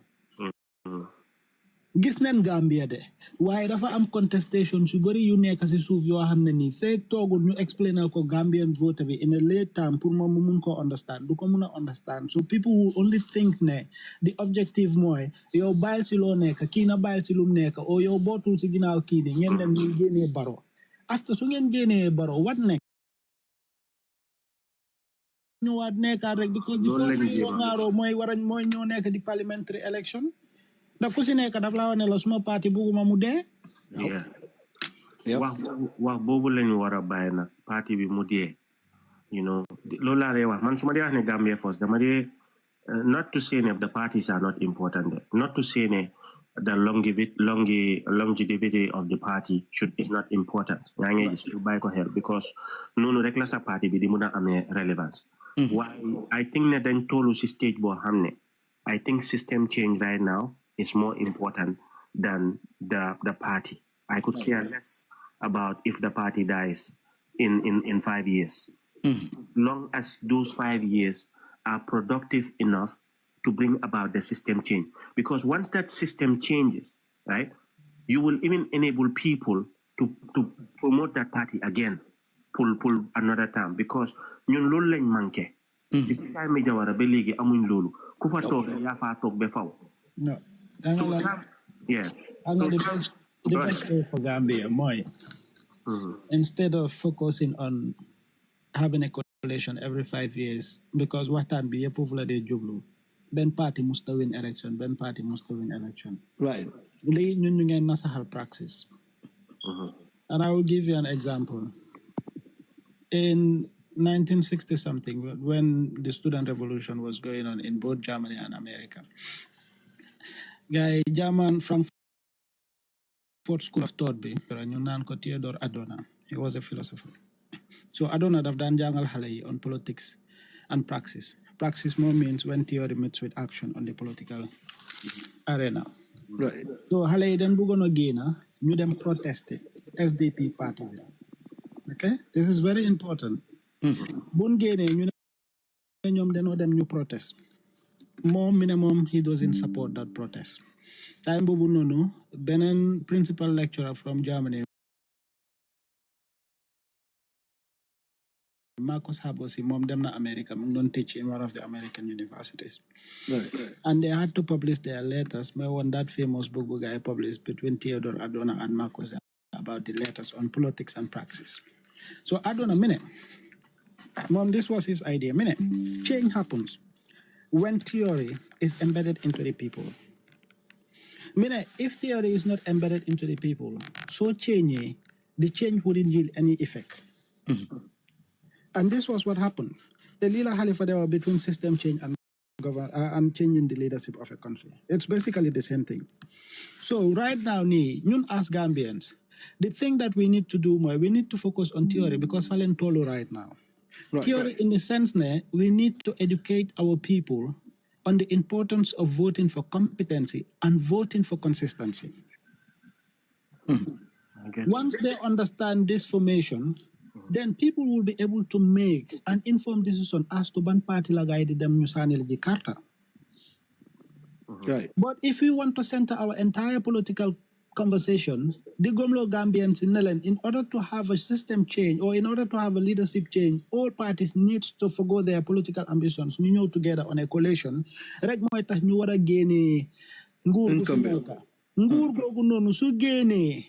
Gis nen Gambia de waaye dafa am contestation su bari yu nekk ci suuf yoo xam ne nii fekk toogul ñu explainal ko Gambian voter bi in a late time pour moom mu mun ko understand du ko mun a understand so people will only think ne the objective mooy yow bàyyil si loo nekk kii na bàyyil si lum nekk o yow bootul si ginnaaw kii ni ngeen dem ñu génnee Barrow after su ngeen génnee Barrow what next ñëwaat nekkaat rek because the first thing yoo ngaaroo mooy ñoo nekk di parliamentary election da ku si nekk daf laa wane la suma parti buguma mu dee.
wax boobu lañu war a bàyyi nag parti bi mu dee loolu laa lay wax man su ma dee wax ne Gambia First dama dee not to say ne the parties are not important not to say ne the longevity of the party is not important yaa ngi gis lu bàyyi ko xel because noonu rek la sa parti bi di mun a amee relevance waaye I think ne dañ tollu si stage boo xam ne I think system change right now is more important than the party. I could care less about if the party dies in 5 years. Long as those 5 years are productive enough to bring about the system change. Because once that system changes, right, you will even enable people to promote that party again, pull another term, because ñun loolu lañ manqué. Depuis time mi Jawara ba léegi amuñ loolu ku fa toog yaa faa toog ba faw.
No.
Yes.
The best way for Gambia, instead of focusing on having a coalition every 5 years, because what time be a popular day jublu, Ben party must win election, Ben party must win election.
Right.
Nasahal praxis. And I will give you an example. In 1960 something, when the student revolution was going on in both Germany and America, German Frankfurt School of Thought bi ñu naan ko Theodore Adorno, he was a philosopher. So Adorno daf daan jàngal xale yi on politics and praxis. Praxis more means when theory meets with action on the political arena.
Right.
So xale yi dañ bëggoon a génn ñu dem protester SDP party bi. Okay, this is very important. Bun génnee ñu ne ñoom dañoo dem ñu protest. More minimum he doesn't support that protest. Time boobu noonu beneen principal lecturer from Germany, Marcus Habosi, moom dem na America, mu doon teach in one of the American universities.
Right.
And they had to publish their letters. May one that famous book guy published between Theodore Adorno and Marcus about the letters on politics and praxis. So Adorno, Mom, this was his idea. Change happens when theory is embedded into the people. If theory is not embedded into the people, so the change wouldn't yield any effect. And this was what happened. The Lila Halifa, they were between system change and changing the leadership of a country. It's basically the same thing. So right now, ñun as Gambians, the thing that we need to do more, we need to focus on theory because Falen Tolo right now. Right, theory in the sense we need to educate our people on the importance of voting for competency and voting for consistency. Once they understand this formation, then people will be able to make an informed decision as to ban party la guide them Musanil Carta.
Right.
But if we want to center our entire political conversation, the Gomlo Gambians in order to have a system change or in order to have a leadership change, all parties need to forgo their political ambitions. We know together on a coalition. Rek moy tax ñu wara génné nguur gogu nonu su génné.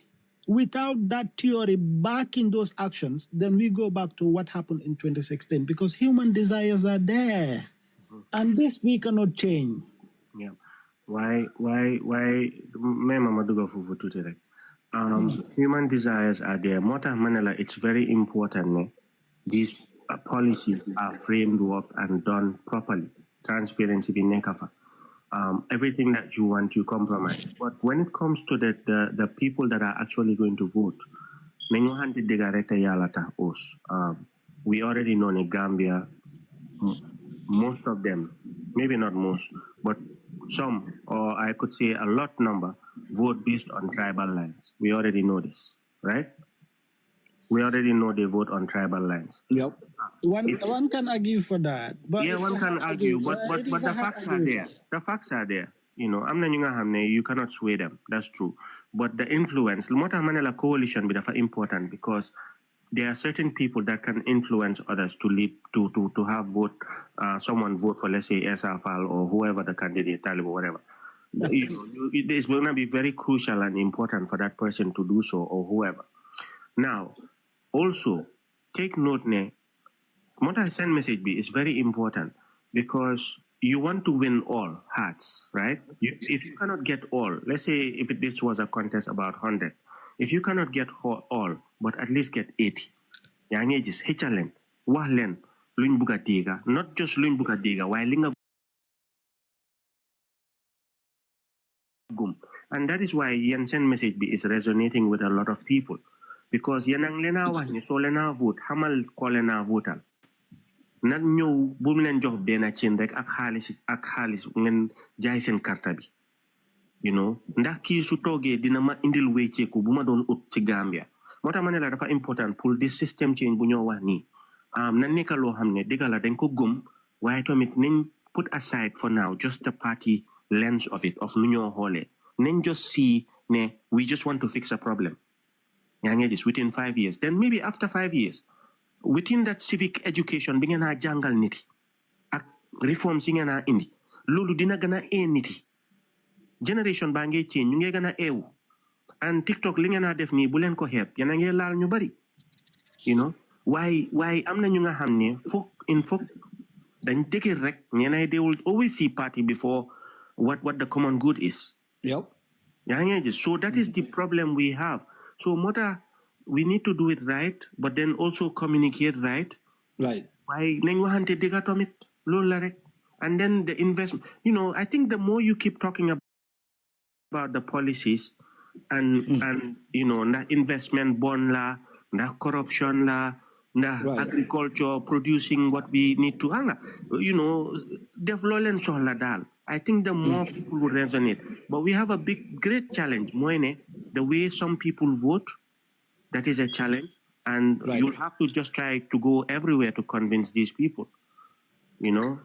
Without that theory backing those actions, then we go back to what happened in 2016 because human desires are there. And this we cannot change.
Yeah. Why human desires are there. Mota Manila, it's very important. These policies are framed up and done properly. Transparency be nekafa. Everything that you want, you compromise. But when it comes to the people that are actually going to vote, we already know in Gambia, most of them, maybe not most, but some, or I could say a lot number, vote based on tribal lines. We already know this, right? We already know they vote on tribal lines.
Yep.
One can argue for that. But
yeah, one can argue, but the facts are there. The facts are there. You know, you cannot sway them. That's true. But the influence, Mota Manila coalition is important because there are certain people that can influence others to lead to have vote someone vote for, let's say, Essa Faal or whoever the candidate, Talib or whatever. It's going to be very crucial and important for that person to do so or whoever. Now, also take note, what I send message is very important because you want to win all hearts, right? If you cannot get all, let's say if this was a contest about 100, if you cannot get all, but at least get 80, yaa just hitchalen, wahlen, luñ buga diga, not just luñ buga diga, why linga gum. And that is why Jensen message is resonating with a lot of people. Because yanang lena wahni so lena vote, hamal ko lena votal. Nag ñew bu mu len jox ben cin rek ak xaliss ngeen jaay sen carte bi. You know, ndax ki su toge dina ma indil wécceku bu ma doon ut ci Gambia. Motax mané la dafa important pour this system change bu ñoo wax ni. Na nekk lo xamné digala dañ ko gëm waye tamit nañ put aside for now just the party lens of it, of Nunyo Hole. Then just see, we just want to fix a problem. Within 5 years. Then maybe after 5 years, within that civic education, being a jungle niti, reforms in an indi, lulu dina gana e niti. Generation bange change, you gana ewu. And TikTok lingana def ni bulen ko help, yanange lal nyubari. You know, why am na nyunga hamne, folk in folk, then take it rek, they will always see party before what the common good is.
Yep.
So that is the problem we have. So Mota, we need to do it right, but then also communicate right.
Right.
Why nenguhante digatomit lolarek, and then the investment. You know, I think the more you keep talking about the policies and you know, the investment bond la, the corruption la, the agriculture producing what we need to hang, you know, development dal. I think the more people will resonate. But we have a great challenge. Moine, the way some people vote, that is a challenge. And you'll have to just try to go everywhere to convince these people, you know?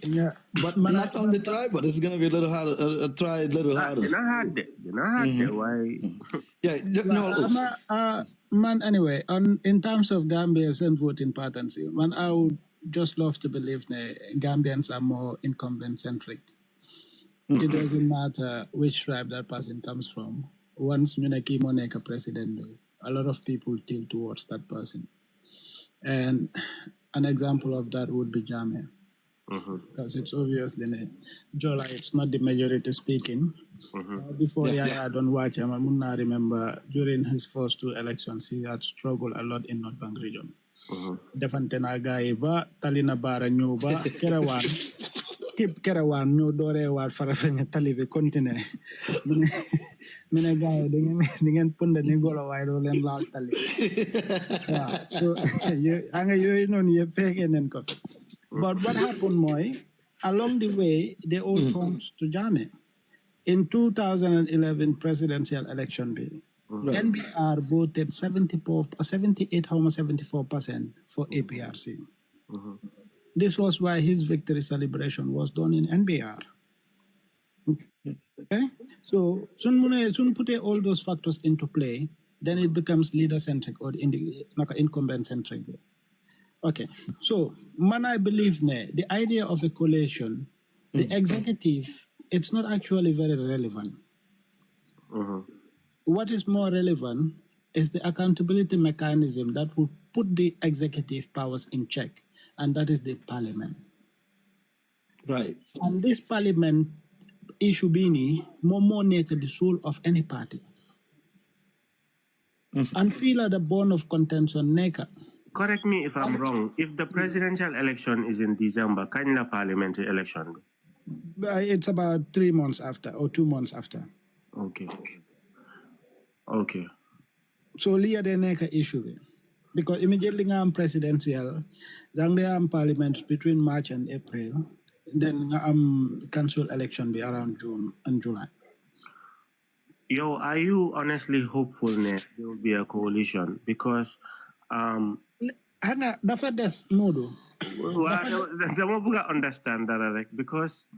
Yeah,
but not only try, but it's going to be a little harder. Try a little harder.
You're not hard. Why?
Yeah, no.
Man, anyway, in terms of Gambia's voting patterns, man, I would just love to believe that Gambians are more incumbent-centric. It doesn't matter which tribe that person comes from. Once Munaki Moneka president, a lot of people tilt towards that person. And an example of that would be Jammeh. Because it's obviously Jola, it's not the majority speaking. Before I don't watch him, I remember during his first 2 elections, he had struggled a lot in North Bank region. Defantena guy ba talina bara ñu ba kerawan kip kerawan ñu dore war farafenya tali bi continue mine guy da ngeen punda ni golo way do len laal tali so anga yoy non ye feke nen ko but what happened moy along the way they all comes to Jammeh in 2011 presidential election bill. NBR voted 74% for APRC. This was why his victory celebration was done in NBR. Okay? So, soon put all those factors into play, then it becomes leader-centric or incumbent-centric. Okay, so, man, I believe the idea of a coalition, the executive, it's not actually very relevant. What is more relevant is the accountability mechanism that will put the executive powers in check, and that is the parliament.
Right.
And this parliament issue being more near to the soul of any party. And feel at the bone of contention neka.
Correct me if I'm wrong. If the presidential election is in December, can the parliamentary election?
It's about 3 months after or 2 months after.
Okay.
So liya de neka issue because immediately nga am presidential, then there am parliament between March and April, then nga am council election be around June and July.
Yo, are you honestly hopeful that there will be a coalition? Because
hanga dafa des modo.
Dama buga understand that because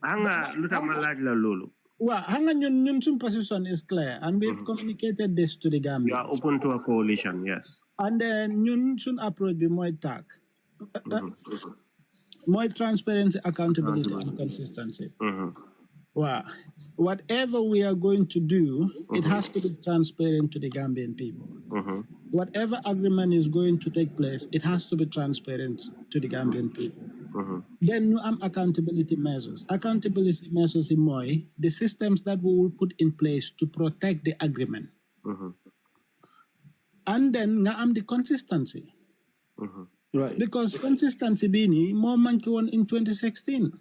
hanga luta malaj la lulu.
Well, hang on, your position is clear, and we've communicated this to the Gambians.
You are open to a coalition, yes.
And then you should approach be more tack, more transparency, accountability, and consistency. Well, whatever we are going to do, it has to be transparent to the Gambian people. Whatever agreement is going to take place, it has to be transparent to the Gambian people. Then you have accountability measures. Accountability measures in Moy, the systems that we will put in place to protect the agreement. And then nga am the consistency.
Right.
Because consistency bini more monkey one in 2016.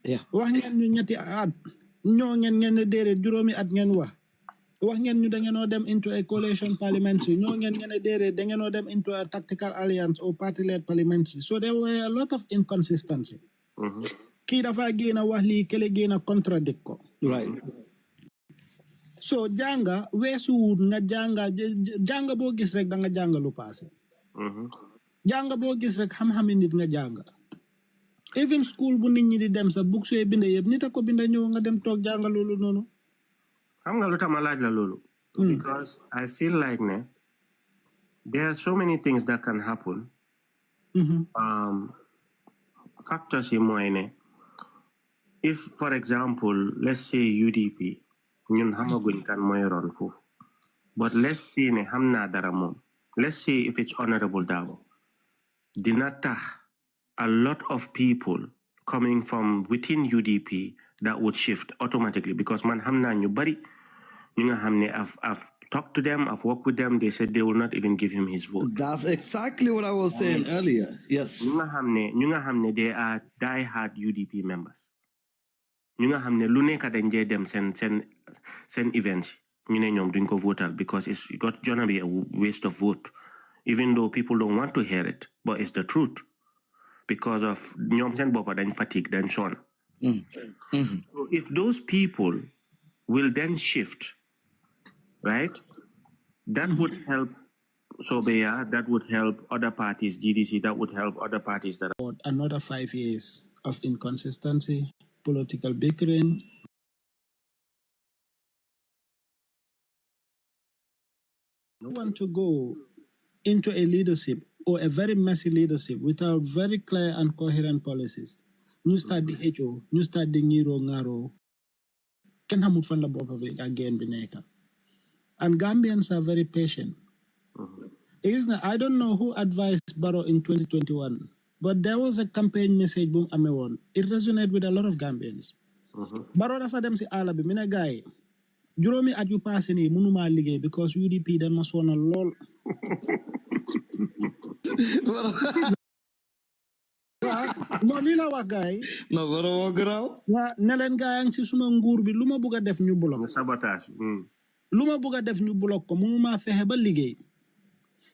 Yeah.
Wax ngeen ñu ñetti at ñoo ngeen déré juróomi at ngeen wax ngeen ñu da ngeen dem into a coalition parliamentary ñoo ngeen déré da ngeen dem into a tactical alliance or party-led parliamentary. So there were a lot of inconsistency. Kii dafa génn wax lii kele génn contradict ko.
Right.
So janga weesu wut nga janga boo gis rek da nga janga lu passé. Janga boo gis rek xam-xami nit nga janga. Even school bu nit ñi di dem sa books yooyu binda yëpp nit a ko binda ñëw nga dem toog jàngal loolu noonu.
Xam nga lu tax ma laaj la loolu. Because I feel like there are so many things that can happen. Factors yi mooy ne if for example let's say UDP ñun xamaguñ kan mooy ron foofu but let's say ne xam naa dara moom let's say if it's Honorable Dabo dina tax a lot of people coming from within UDP that would shift automatically because man xam naa ñu bari ñu nga xam ne I've talked to them, I've worked with them, they said they will not even give him his vote.
That's exactly what I was saying earlier. Yes.
Ñu nga xam ne they are die-hard UDP members. Ñu nga xam ne lu nekk dañ jee dem seen events ñu ne ñoom duñ ko votal because it's gonna be a waste of vote even though people don't want to hear it but it's the truth because of ñoom seen boppa dañ fatigue dañ sonn. So if those people will then shift, right, that would help Sobeya, that would help other parties, GDC, that would help other parties that are...
Another 5 years of inconsistency, political bickering. You want to go into a leadership or a very messy leadership without very clear and coherent policies. Ñu start the HO, ñu start the ngiro ngaro. Ken xamul fan la boppa bi again bi nekk. And Gambians are very patient. I don't know who advised Barrow in 2021, but there was a campaign message boom amewon. It resonated with a lot of Gambians. Barrow dafa dem si àll bi mi ne gaay juróomi at yu passé nii mënuma liggéey because UDP dañ ma sonal lool. No lii la wax gaay.
No Barrow wax garaaw.
Waa ne leen gaay ang si suma nguur bi lu ma bëgg a def ñu block.
Sabotage.
Lu ma bëgg a def ñu block ko mënuma fexe ba liggéey.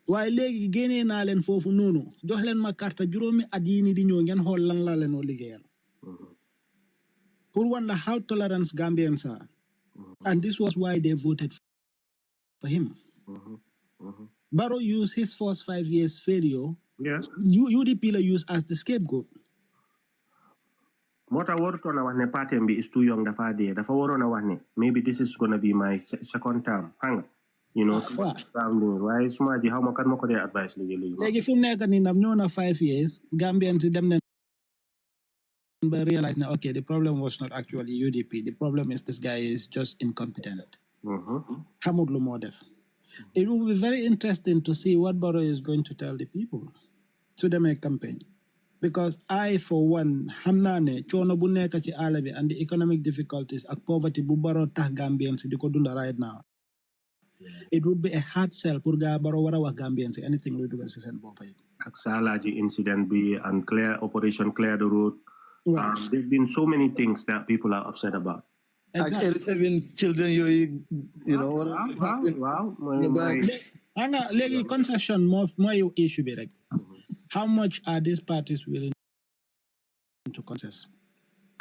waaye léegi génnee naa leen foofu noonu jox leen ma carte juróomi at yii ni di ñëw ngeen xool lan la leen oo liggéeyal. Pour wan la how tolerant Gambians are. And this was why they voted for him. Barrow used his first 5 years failure.
Yes.
UDP la used as the scapegoat.
What I want to know party is too young dafa dee dafa waroon a wax ne maybe this is gonna be my second term hanga. You know, why suma ji how ma kan mako dee advice léegi
fu mu nekk nii nag ñëw na 5 years Gambian si dem nañ ba realize na okay the problem was not actually UDP, the problem is this guy is just incompetent. Xamut lu moo def. It will be very interesting to see what Barrow is going to tell the people to them a campaign. Because I, for one, xam naa ne coono bu nekk ci àll bi and the economic difficulties ak poverty bu Barrow tax Gambians di ko dunda right now. It would be a hard sell pour Barrow war a wax Gambians anything lu dugal si seen bopp yi.
Ak Salaji incident bi and operation clear the road. There's been so many things that people are upset about.
Exactly.
Like 87 children, you know.
Wow.
Hanga léegi concession mooy issue bi rek. How much are these parties willing to concess?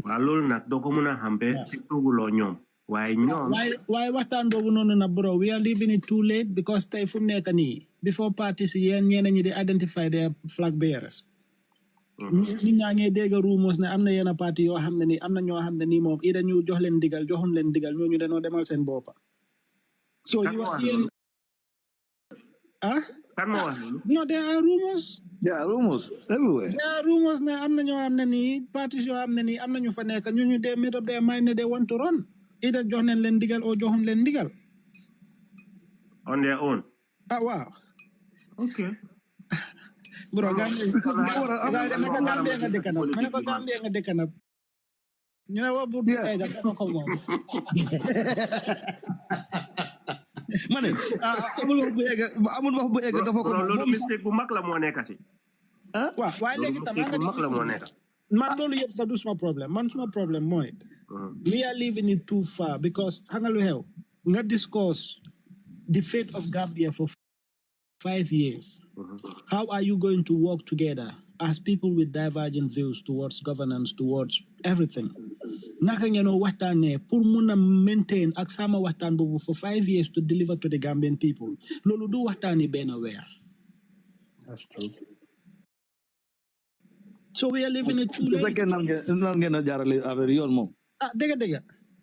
Waaw loolu nag doo ko mën a xam ba ci tuguloo ñoom. Waaye ñoom.
Why waxtaan boobu noonu na bro, we are leaving it too late because tey fu mu nekk nii before parties yéen ñeneen ñi di identify their flag bearers. Nit ñaa ngi dégg rumors ne am na yenn parti yoo xam ne nii am na ñoo xam ne nii moom ida ñu jox leen digal joxuñ leen digal ñooñu dañoo demal seen boppa. So you are here.
Kan moo wax
No, there are rumors.
There are rumors everywhere.
There are rumors ne am na ñoo xam ne nii parties yoo xam ne nii am na ñu fa nekk ñooñu they made up their mind ne they want to run. Ida jox nañ leen digal o joxuñ leen digal.
On their own.
Wow.
Okay.
Bro, Gambia nga dëkkanam. Ma ne ko Gambia nga dëkkanam. Ñu ne wa bu ega dafa ko moom.
Ma ne amul wax bu ega dafa ko moom.
Loolu mistake bu mag la moo nekk si.
Waaw waaye léegi tam nga
mag la moo nekk.
Man loolu yëpp sax du suma problème. Man suma problème mooy we are leaving it too far because xam nga lu xew nga discuss the fate of Gambia for 5 years. How are you going to work together as people with divergent views towards governance, towards everything? Naka ngeen waxtaanee pour mun a maintain ak sama waxtaan boobu for 5 years to deliver to the Gambian people. Loolu du waxtaani benn weer.
That's true.
So we are living it too late.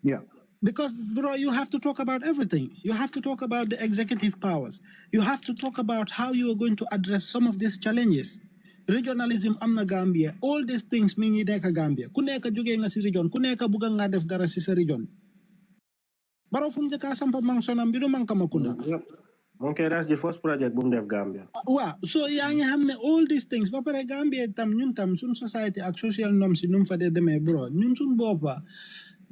Yeah.
Because, bro, you have to talk about everything. You have to talk about the executive powers. You have to talk about how you are going to address some of these challenges. Regionalism amna Gambia. All these things mean neka Gambia. Kuneka juge nga si region. Kuneka buga nga def dara si sa region. Baro fum jeka sampa mangsonam bido mang kamakunda.
Okay, that's the first project boom def Gambia.
Wow. So yang hamne all these things. Bapare Gambia tam ñun tam sun society ak social norms num fa de deme bro. Ñun sun bopa.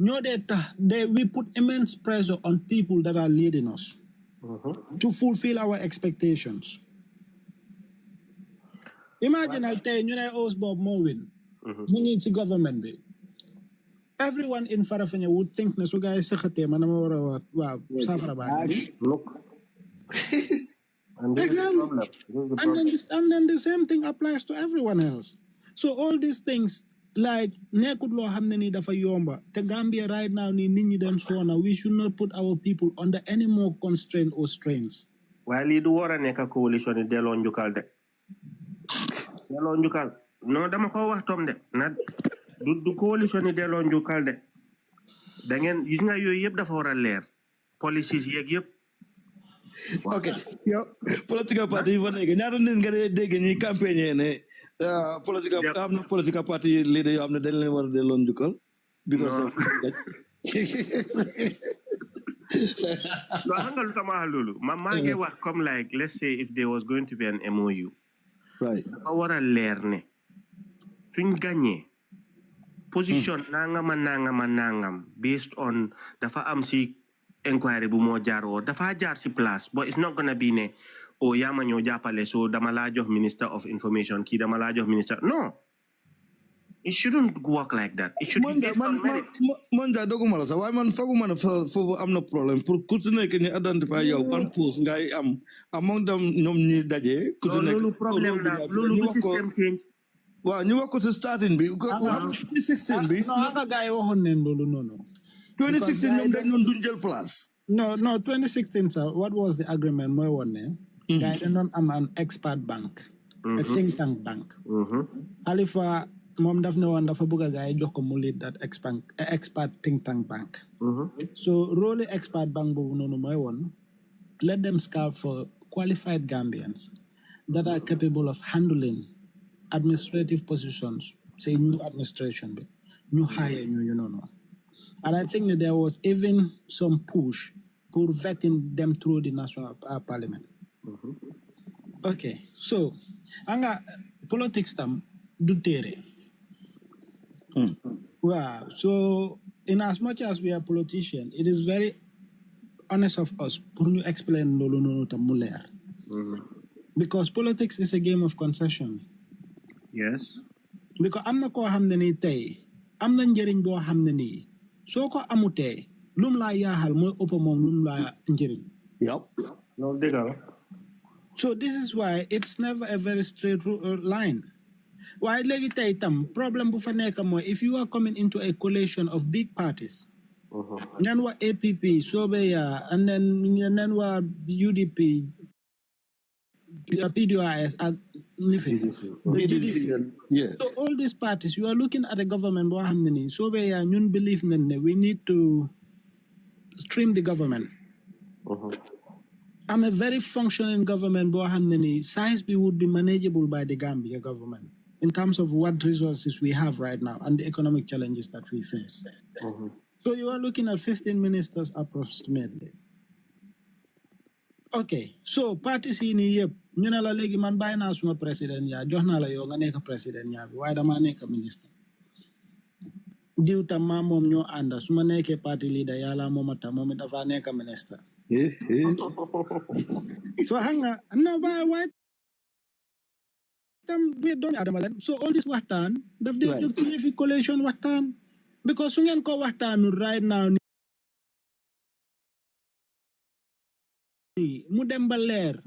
No, we put immense pressure on people that are leading us to fulfill our expectations. Imagine I'll tell you, Bob Mowin, we need the government. Everyone in Farafenya would think na so guys sakate manamawara wow suffer about it.
Look.
Exactly. And then the same thing applies to everyone else. So all these things like nekut lo xamne ni dafa yomba te Gambia right now ni nit ñi dem sona we should not put our people under any more constraint or strains.
While li du wara nek coalition ni delo njukal de. Delo njukal. No dama ko wax tom de. Na du coalition ni delo njukal de. Da ngeen gis nga yoy yeb dafa wara leer. Policies yek yeb.
Okay. Yo political party yi fa nek ñaata nit nga dégg ñi campagne ne political party leader yoo xam ne dañ leen war a delloo njukkal because of
no hangal sama lolu ma ngi wax comme like let's say if there was going to be an MOU
right
dafa war a leer ne suñ gagné position nangam based on dafa am si inquiry bu mo jaar or dafa jaar si place but it's not gonna be ne o yama ñoo jàppale so dama la jox minister of information ki dama la jox minister no it shouldn't work like that it should be based on merit
man da doguma la sax waaye man foguma ne foofu am na problème pour ku ci nekk ñu identifier yow ban poste ngay am among dem ñoom ñi daje ku ci nekk
loolu problème la loolu du système change
waaw ñu wax ko ci starting bi 2016 bi
no aka gaay waxoon ne loolu noonu
2016 ñoom dañ doon duñ jël place
no 2016 sir what was the agreement mooy woon ne guy don't am an expert bank a think tank bank Halifa mom daf ne woon dafa bëgg gaay jox ko mu lead that expert think tank bank so role expert bank boobu noonu mooy woon let them scout for qualified Gambians that are capable of handling administrative positions say new administration bi ñu hire ñu know. And I think that there was even some push for vetting them through the national parliament. Okay, so anga politics tam do tere. Wow. So in as much as we are politicians, it is very honest of us pour ñu explain lolu nonu tam mu leer. Because politics is a game of concession.
Yes.
Because am na ko xamne ni tay am na njëriñ boo xamne ni soko amute lum la yaaxal moy ëpp mom lum la njëriñ.
Yep.
No digal.
So this is why it's never a very straight line. Why legi tay tam problem bu fa nek moy if you are coming into a coalition of big parties. Ngan wa APP Sobeya and then wa UDP PDOIS and
yeah.
So all these parties, you are looking at a government so we believe we need to stream the government. I'm a very functioning government size would be manageable by the Gambia government in terms of what resources we have right now and the economic challenges that we face. So you are looking at 15 ministers approximately. Okay, so parties in yep, ñu na la légui man bayna suma président ya jox na la yow nga nek président ya bi waye dama nek ministre. Diw tam ma mom ñoo anda suma nekké party leader yalla momata momi dafa nek ministre. So hanga no why tam we don't adama len so all this waxtaan daf dey jóg ci fi coalition waxtaan because su ngeen ko waxtaanu right now mu dem ba leer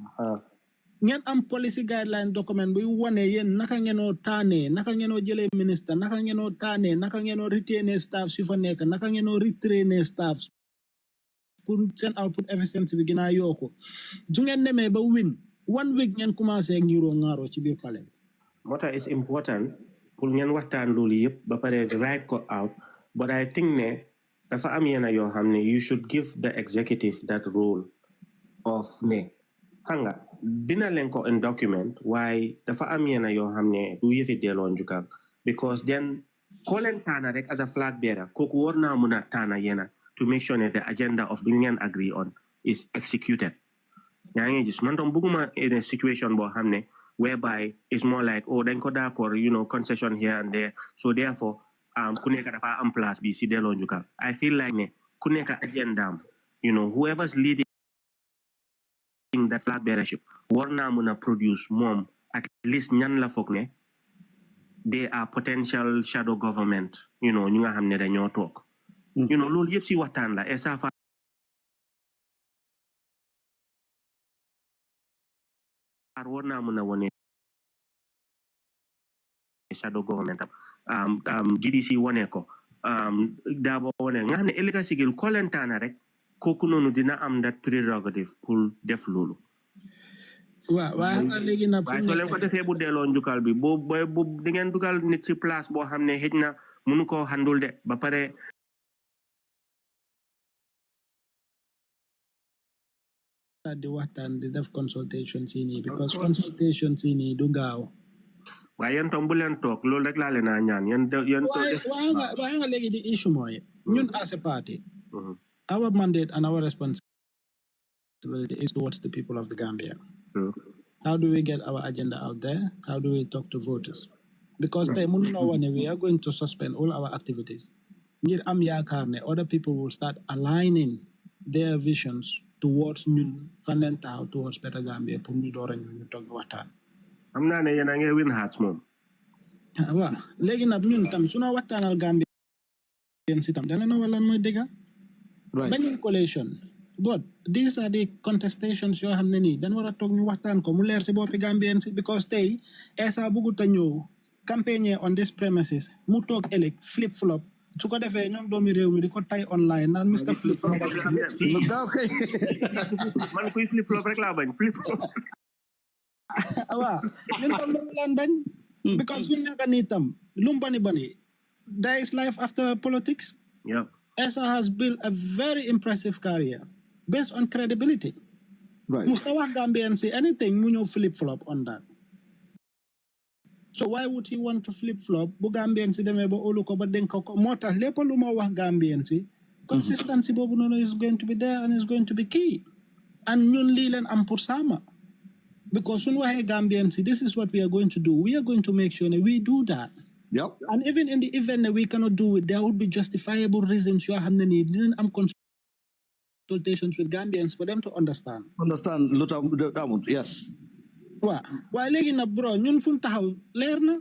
ngeen am policy guideline document bu wone yeen naka ngeenoo tané naka ngeenoo jëlé ministre naka ngeenoo tané naka ngeenoo retainer staff su fa nek naka ngeenoo retrainer staff pour sen output efficiency bi gina yoko du ngeen démé ba win 1 week ngeen commencé ngiro ngaro ci biir palais
mota is important pour ngeen waxtaan loolu yëpp ba pare write ko out, but I think ne dafa am yenn yoo xam ne you should give the executive that role of ne xam nga dina leen ko in document waaye dafa am yenn yoo xam ne du yëfi delloo njukkal because then koo leen taana rek as a flag bearer kooku war naa mun a taana yenn to make sure that the agenda of the ngeen agree on is executed. yaa ngi gis man tam bëgguma in a situation boo xam ne whereby it's more like oh dañ ko d'accord concession here and there, so therefore ku nekk dafa am place bi si delloo njukkal. I feel like ne ku nekk agenda whoever's leading that flag bearership war naa mun a produce moom at least ñan la foog ne they are potential shadow government ñu nga xam ne dañoo toog loolu yëpp si waxtaan la. Essa Faal war naa mun a wone shadow government GDC wone ko Dabo wone nga xam ne ëllëg sigil kolentaana rek kooku noonu dina am that prerogative pour def loolu.
waaw nga léegi nag
waaye soo leen ko defee bu delloo njukkal bi bu di ngeen dugal nit si place boo xam ne xëj na mënu koo handul de ba pare
di waxtaan di def consultation si nii because consultation si nii du gaaw.
waaye yéen tam bu leen toog loolu rek laa leen a ñaan yéen
waaye nga léegi di issue mooy ñun as a party our mandate and our responsibility is towards the people of the Gambia. How do we get our agenda out there? How do we talk to voters? Because they we are going to suspend all our activities. Ngir am yaakaar ne other people will start aligning their visions towards ñun fan leen taxaw towards better Gambia pour ñu door a ñu toog waxtaan.
am naa ne yéen a ngi win hearts moom.
waaw léegi nag ñun tam su ñu waxtaanal Gambia si tam dana wala mooy dëgg. Bañu collation. But these are the contestations yoo xam ne nii dañ war a toog ñu waxtaan ko mu leer si boppi Gambian si because tey Essa bëggut a ñëw campaigner on this premises mu toog ëllëg flip flop su ko defee ñoom doomi réew mi di ko tay online naan Mr flip flop.
man kuy flip flop rek laa bañ flip flop.
waaw ñun tam loolu laan bañ. because fi nekk nii tam lu mu bani there is life after politics.
Yeah.
Essa has built a very impressive career based on credibility.
Right.
Mustawa Gambian say anything, mu ñëw flip flop on that. So why would he want to flip flop? Bu Gambian si demee ba olu ko ba denk ko moo tax lépp lu ma wax Gambian si consistency boobu noonu is going to be there and is going to be key. And ñun lii leen am pour sama. Because suñu waxee Gambian si this is what we are going to do. We are going to make sure that we do that.
Yep.
And even in the event that we cannot do it, there would be justifiable reasons you have didn't consultations with Gambians for them to understand.
Understand, yes.
Why legi na bro, ñun fuñ taxaw leer na.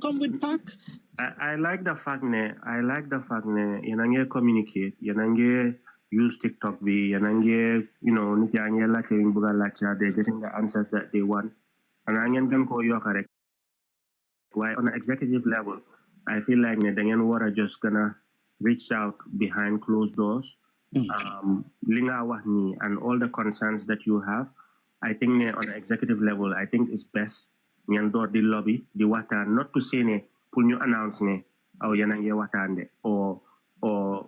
Come with pack.
I like the fact ne yéen a ngi communicate, yéen a ngi use TikTok bi, yéen a ngi nit yaa ngi laajte yuñ bëgg a laajte, they getting the answers that they want. And a ngeen gën koo yokk rek. Why on an executive level, I feel like they're wara just gonna reach out behind closed doors. Linga wahni and all the concerns that you have, I think on an executive level, I think it's best door the lobby, the water, not to say ne pull new announce ne or yanange watande or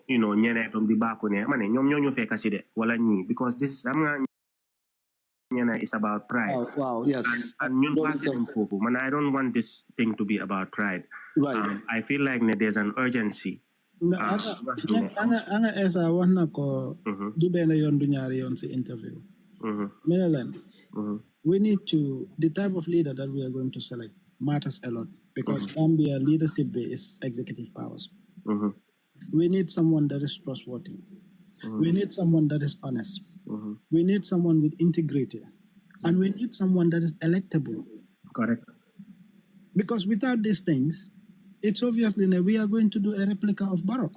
nyene from the back ne mane nyom feka side wala ni because this is about pride.
Wow, yes.
And I don't want this thing to be about pride.
Right.
I feel like there's an urgency.
Anga Essa wax na ko du benn yoon du ñaari yoon si interview. We need to, the type of leader that we are going to select matters a lot because Gambia leadership is executive powers. We need someone that is trustworthy. We need someone that is honest. We need someone with integrity. And we need someone that is electable.
Correct.
Because without these things, it's obviously we are going to do a replica of Barrow.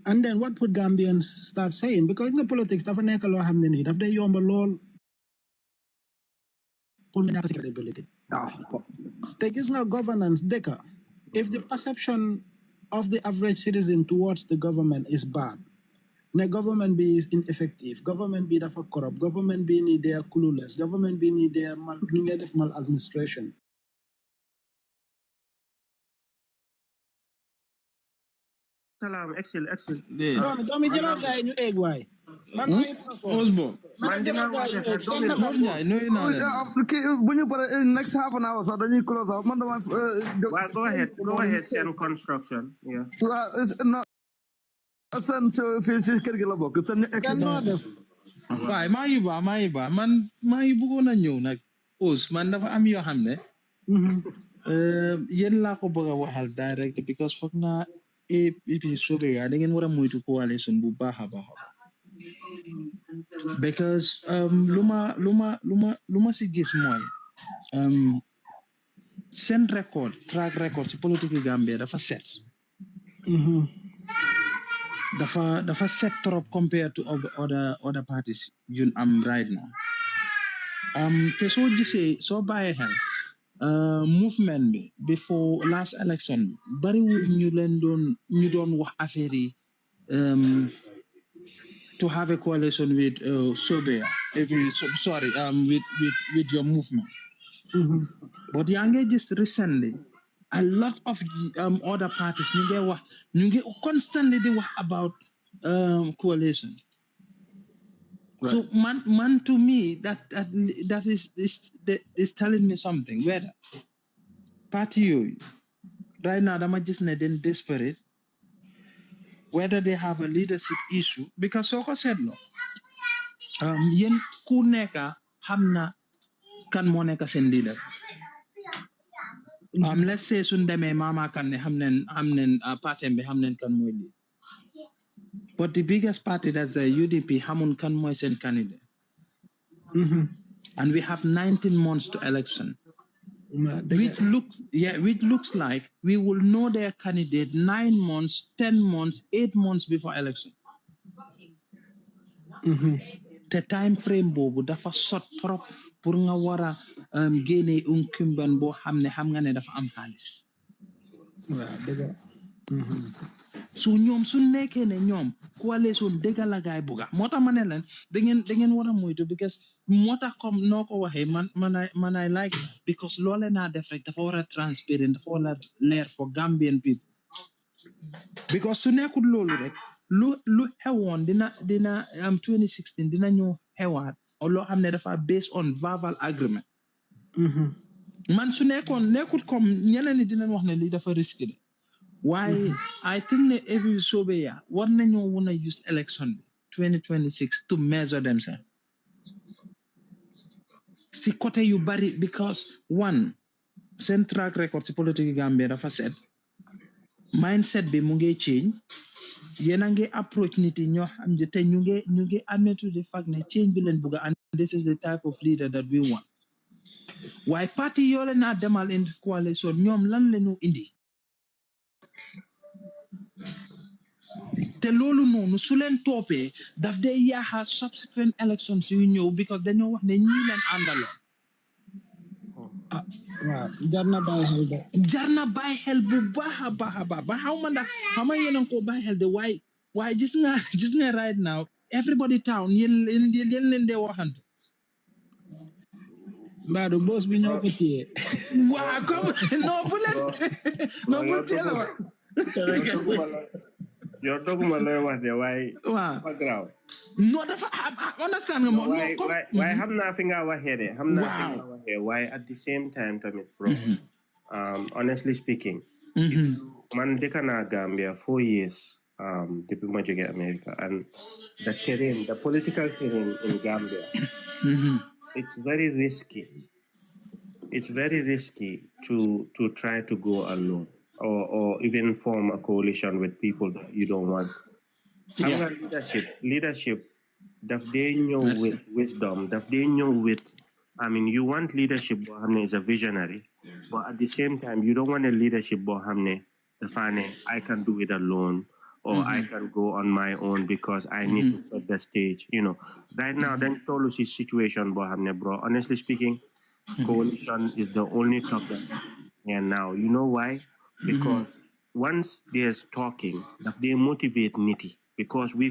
And then what would Gambians start saying? Because in the politics, dafa nekk loo xam ne nii daf day yomb lool pour ñàkk credibility. Te gis nga governance dëkk, if the perception of the average citizen towards the government is bad, the government be is ineffective, government be dafa corrupt, government be ni they are clueless, government be ni they are maladministration.
Salam, excellent.
Domii jëlal gaay ñu egg waay. Man maa ngi
Osbo.
Man dina woote sax Domii.
Mor Ndiaye nuyu naa leen.
bu ñu paree next half an hour sax dañuy close out man dama
Well, go ahead, send construction. Yeah.
seen fii ci kër gi la bokk seen
waaye maa ngi baax man maa ngi bëggoon a ñëw nag Os man dafa am yoo xam ne yéen laa ko bëgg a waxal direct because foog naa APP soobee da ngeen war a moytu coalition bu baax a baax because lu ma si gis mooy seen track record si politique Gambia dafa set dafa set trop compared to other parties you am right now te soo gisee soo bàyyee xel movement bi before last election bi bariwul ñu doon wax affaire yi to have a coalition with Sobea with your movement but yaa ngi gis recently a lot of other parties ñu ngi constantly di wax about coalition. Right. So man to me that is telling me something. Whether party right now dama gis ne den desperate whether they have a leadership issue because soo ko seetloo yéen ku nekk xam na kan moo nekk seen leader. Let's say suñ demee Mama Kandeh xam neen party bi xam neen kan mooy lead. But the biggest party, that's the UDP, hamun kan mooy seen candidate. And we have 19 months to election. Which looks like we will know their candidate 9 months, 10 months, 8 months before election. The time frame boobu dafa sot trop pour nga wara génne Incumbency boo xam nga ne dafa am xaalis. So ñoom su nekkee ne ñoom coalition dëgg la gaay buga moo tax ma ne leen da ngeen war a moytu because moo tax comme noo ko waxee man I like because loole naa def rek dafa war a transparent dafa war a leer for Gambian people because su nekkul loolu rek lu xewoon dina 2016 dina ñëw xewaat loo xam ne dafa based on verbal agreement man su nekkul comme ñeneen ñi dinañ wax ne lii dafa risqué de why I think that every Sobeya war nañoo wanna use election 2026 to measure themselves. Si côté yu bari because one seen track record si politique Gambia dafa set mindset bi mu ngi change yéen a ngi approach nit yi ñoo xam ne te ñu ngi admit to the fact ne change bi leen bugga and this is the type of leader that we want. Why party yoo leen a demal in coalition ñoom lan lañu indi. te loolu noonu su leen toppee daf dee yaaxa subsequent elections yu ñëw because dañoo wax ne ñii leen àndaloon.
waaw jar na bàyyi xel bu baax a baax ba xaw ma yéen a ngi ko bàyyi xel de waaye gis nga right now everybody town yéen leen dee waxante. Mbadu boss bi ñoo ko téye.
waaw comme non bu téye la wax.
Yow doguma looy wax de waaye.
waaw
dafa garaaw.
non dafa understand nga moom.
waaye xam naa fi nga waxee de. xam naa fi nga waxee waaye at the same time tamit bro. Honestly speaking. man dëkk naa Gambia 4 years depuis ma jógee America and the political terrain in Gambia. It's very risky. It's very risky to try to go alone. Or even form a coalition with people that you don't want. Yeah. Leadership, they know with wisdom, they know with, you want leadership, Bohamne is a visionary, but at the same time, you don't want a leadership, Bohamne, I can do it alone, or I can go on my own because I need to set the stage. Right now, then Tolu's situation, Bohamne, bro, honestly speaking, coalition is the only topic here now. You know why? Because once there's talking, that they motivate Niti. Because we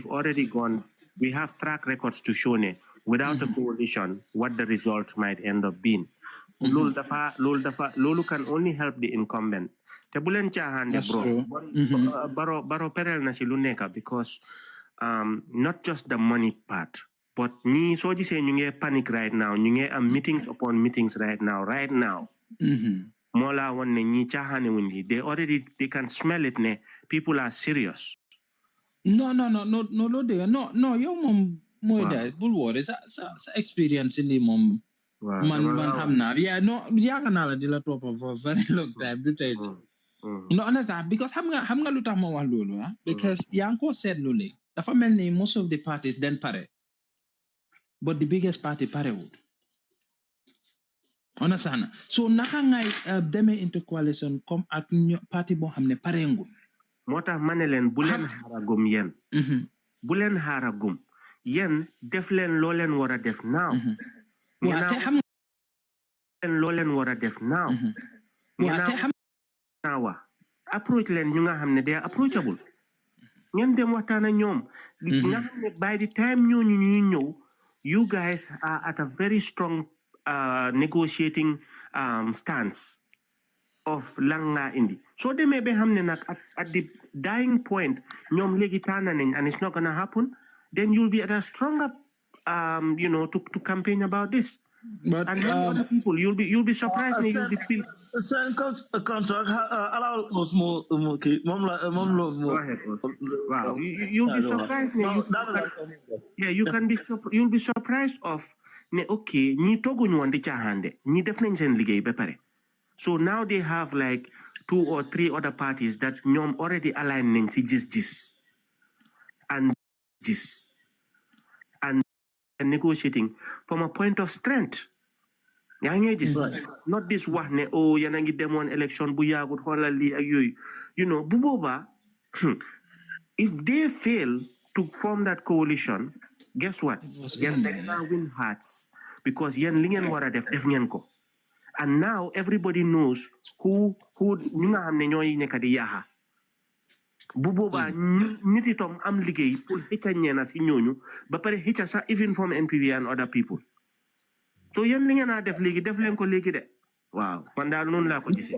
have track records to show without a coalition what the results might end up being. Lulu can only help the incumbent. te bu leen caaxaande bro baro perel na ci lu nekk because not just the money part but ñi soo gisee ñu ngi panic right now ñu ngi am meetings upon meetings right now moo laa woon ne ñi caaxaane wuñ li they can smell it ne people are serious.
No, lo dégg no yow moom mooy daal bul woore sa experience li moom man xam naa yaaga naa la di la topp for very long time du tey no understand because xam nga lu tax ma wax loolu because yaa ngi ko seetlu léegi dafa mel ni most of the parties den pare but the biggest party parewul understand so naka ngay demee into coalition comme ak parti boo xam ne parengul
moo tax ma ne leen bu leen xaaragum yéen bu leen xaaragum yéen def leen loo leen war a def naaw loo leen war a def naaw naawa approach leen ñu nga xam ne they are approachable ngeen dem waxtaan ak ñoom nga xam ne by the time ñooñu ñuy ñëw you guys are at a very strong negotiating stance of lan nga indi soo demee ba xam ne nag at the dying point ñoom léegi tànn nañ and it's not gonna happen then you'll be at a stronger to campaign about this. But and other people, you'll be surprised.
Sign contract allow us more. Okay, go
ahead. Wow, you'll be surprised. You can be. You'll be surprised of. Okay, ni togo ñu wandi chahande. Ni def nañ seen liggéey ba pare. So now they have like 2 or 3 other parties that ñoom already aligned nañ ci gis and negotiating from a point of strength. Yaa ngi gis not this wax ne yéen a ngi demoon election bu yaagut xoolal lii ak yooyu bu boobaa if they fail to form that coalition guess what yéen dañ naa win hearts because yéen li ngeen war a def ngeen ko and now everybody knows who ñi nga xam ne ñooy nekk di yaaxa bu boobaa nit itam am liggéey pour xëcca ñeena si ñooñu ba pare xëcca sax even from NPP and other people so yéen li ngeen a def léegi def leen ko léegi de waaw man daal noonu laa ko gisee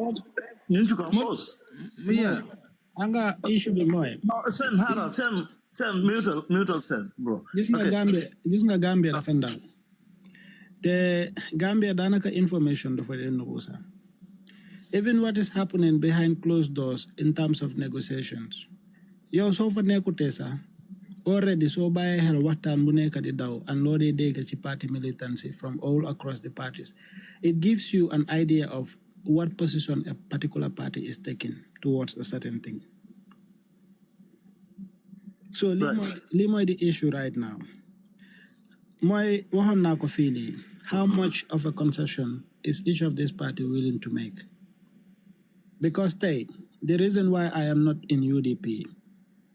ñu ci ko pause
anga issue bi mooy
same mutual sen bro
gis nga Gambia dafa ndaw te Gambia daanaka information dafa leen nëbbu sax even what is happening behind closed doors in terms of negotiations. Yow soo fa nekkutee sax already soo bàyyee xel waxtaan bu nekk di daw and loo dee dégg ci party militancy from all across the parties, it gives you an idea of what position a particular party is taking towards a certain thing. So li mooy the issue right now. Mooy waxoon naa ko fii nii, how much of a concession is each of these parties willing to make? Because the reason why I am not in UDP,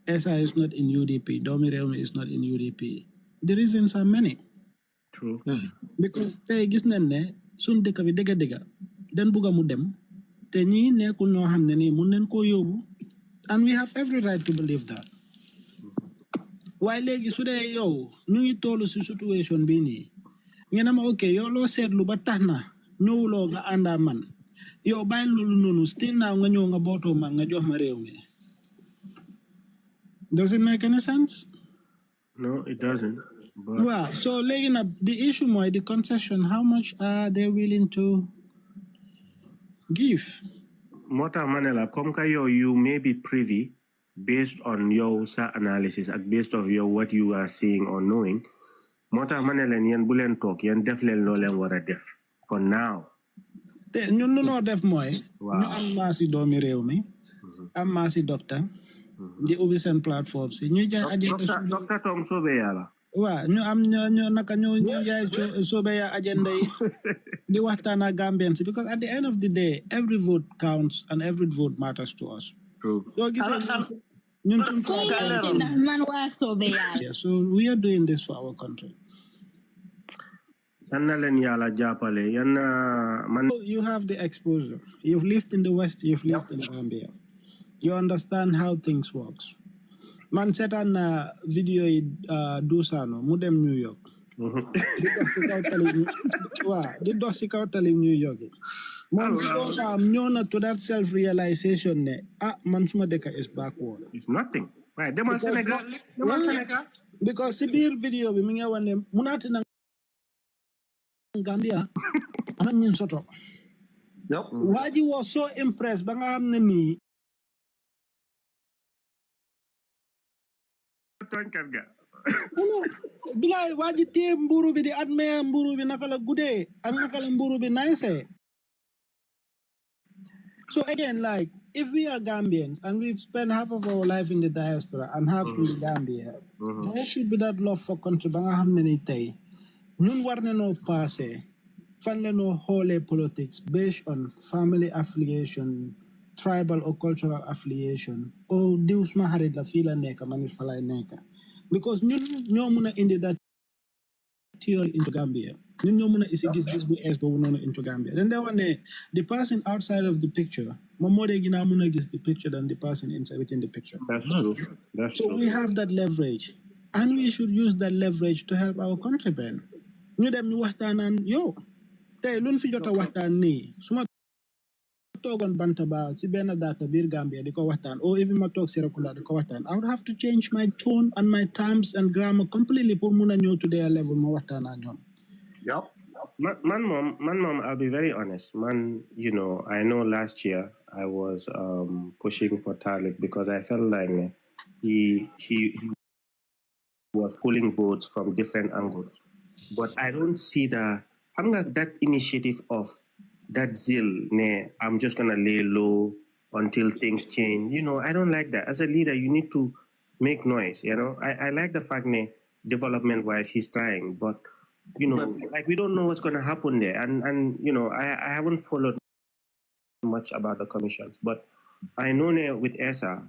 Essa is not in UDP, Domii Rewmii is not in UDP, the reasons are many.
True.
Because gis nañ ne suñ dëkk bi dëgga den bugga mu dem te ñi nekkul ñoo xam ne nii mun nañ koo yóbbu and we have every right to believe that. Waaye léegi su dee yow ñu ngi tollu si situation bii nii ngeen am ok yow loo seetlu ba tax na ñëwuloo nga àndaa man yow bàyyi loolu noonu still now nga ñëw nga bootoo man nga jox ma réew mi. Does it make any sense?
No, it doesn't.
Wow. So léegi nag the issue mooy the concession, how much are they willing to give?
moo tax ma ne la comme que yow you may be privy based on your analysis ak based of your what you are seeing or knowing moo tax ma ne leen yéen bu leen toog yéen def leen loo leen war a def for now.
te ñun lu noo def mooy ñu am maa si Domii Rewmii am maa si docteur di ubbi seen plateforme si ñu jaay agenda
docteur Tom soobee yàlla
waaw ñu am ñu naka ñu jaay soobee yaa agenda yi di waxtaan ak Gambian si because at the end of the day every vote counts and every vote matters to us.
True.
So gisee ñun suñ ko so we are doing this for our country. You have the exposure. You've lived in the West, you've lived in Gambia. You understand how things work. Man seetaan na video yi Dusano mu dem New York. di dox si kaw tali New York moom ñëw na to that self realization ne man suma dëkk is backward.
It's nothing. Right, demal Sénégal.
Because si biir vidéo bi mi ngi wane munaati na Gambia ama ñin soto. Waji was so impressed ba nga xam ne nii bilaay waji téye mburu bi di admire mburu bi naka la guddee ak naka la mburu bi nice. So again, like, if we are Gambians and we've spent half of our life in the diaspora and half in the Gambia, there should be that love for country ba nga xam ne ni tey ñun war nañoo passé fan la noo xoolee politics based on family affiliation, tribal or cultural affiliation, or diw suma xarit la fii la nekk man it fa lay nekk. Because ñun ñoo mun a indi that theory into Gambia. Ñun ñoo mun a isi gis bu ees boobu noonu into Gambia. Then they want the person outside of the picture moom moo dee gina mun a gis the picture than the person inside within the picture.
That's true.
So we have that leverage, and we should use that leverage to help our countrymen. Ñu dem ñu waxtaanaan yow tey luñ fi jot a waxtaan nii suma toogoon Bantaba si benn data biir Gambia di ko waxtaan or even ma toog Serekunda di ko waxtaan, I would have to change my tone and my terms and grammar completely pour mun a ñëw to their level ma waxtaan ak ñoom.
Man, mom, I'll be very honest. Man, you know, I know last year I was pushing for Talib because I felt like he was pulling votes from different angles. But I don't see that initiative of that zeal, I'm just going to lay low until things change. You know, I don't like that. As a leader, you need to make noise, you know. I like the fact that development-wise, he's trying, but, you know, like we don't know what's going to happen there. And you know, I haven't followed much about the commissions, but I know with Essa,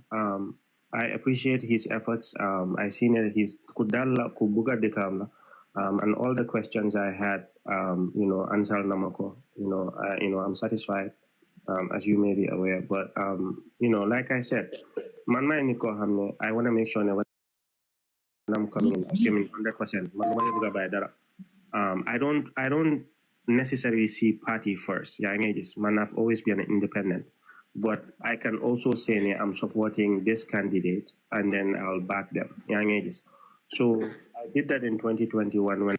I appreciate his efforts. I seen that he's kudala kubuga de kamla. And all the questions I had, you know, answer namako, you know, I'm satisfied, as you may be aware. But, you know, like I said, I want to make sure that when I'm coming in, I came in 100%. I don't necessarily see party first. Yeah, I've always been an independent. But I can also say I'm supporting this candidate and then I'll back them. Yeah, so I did that in 2021 when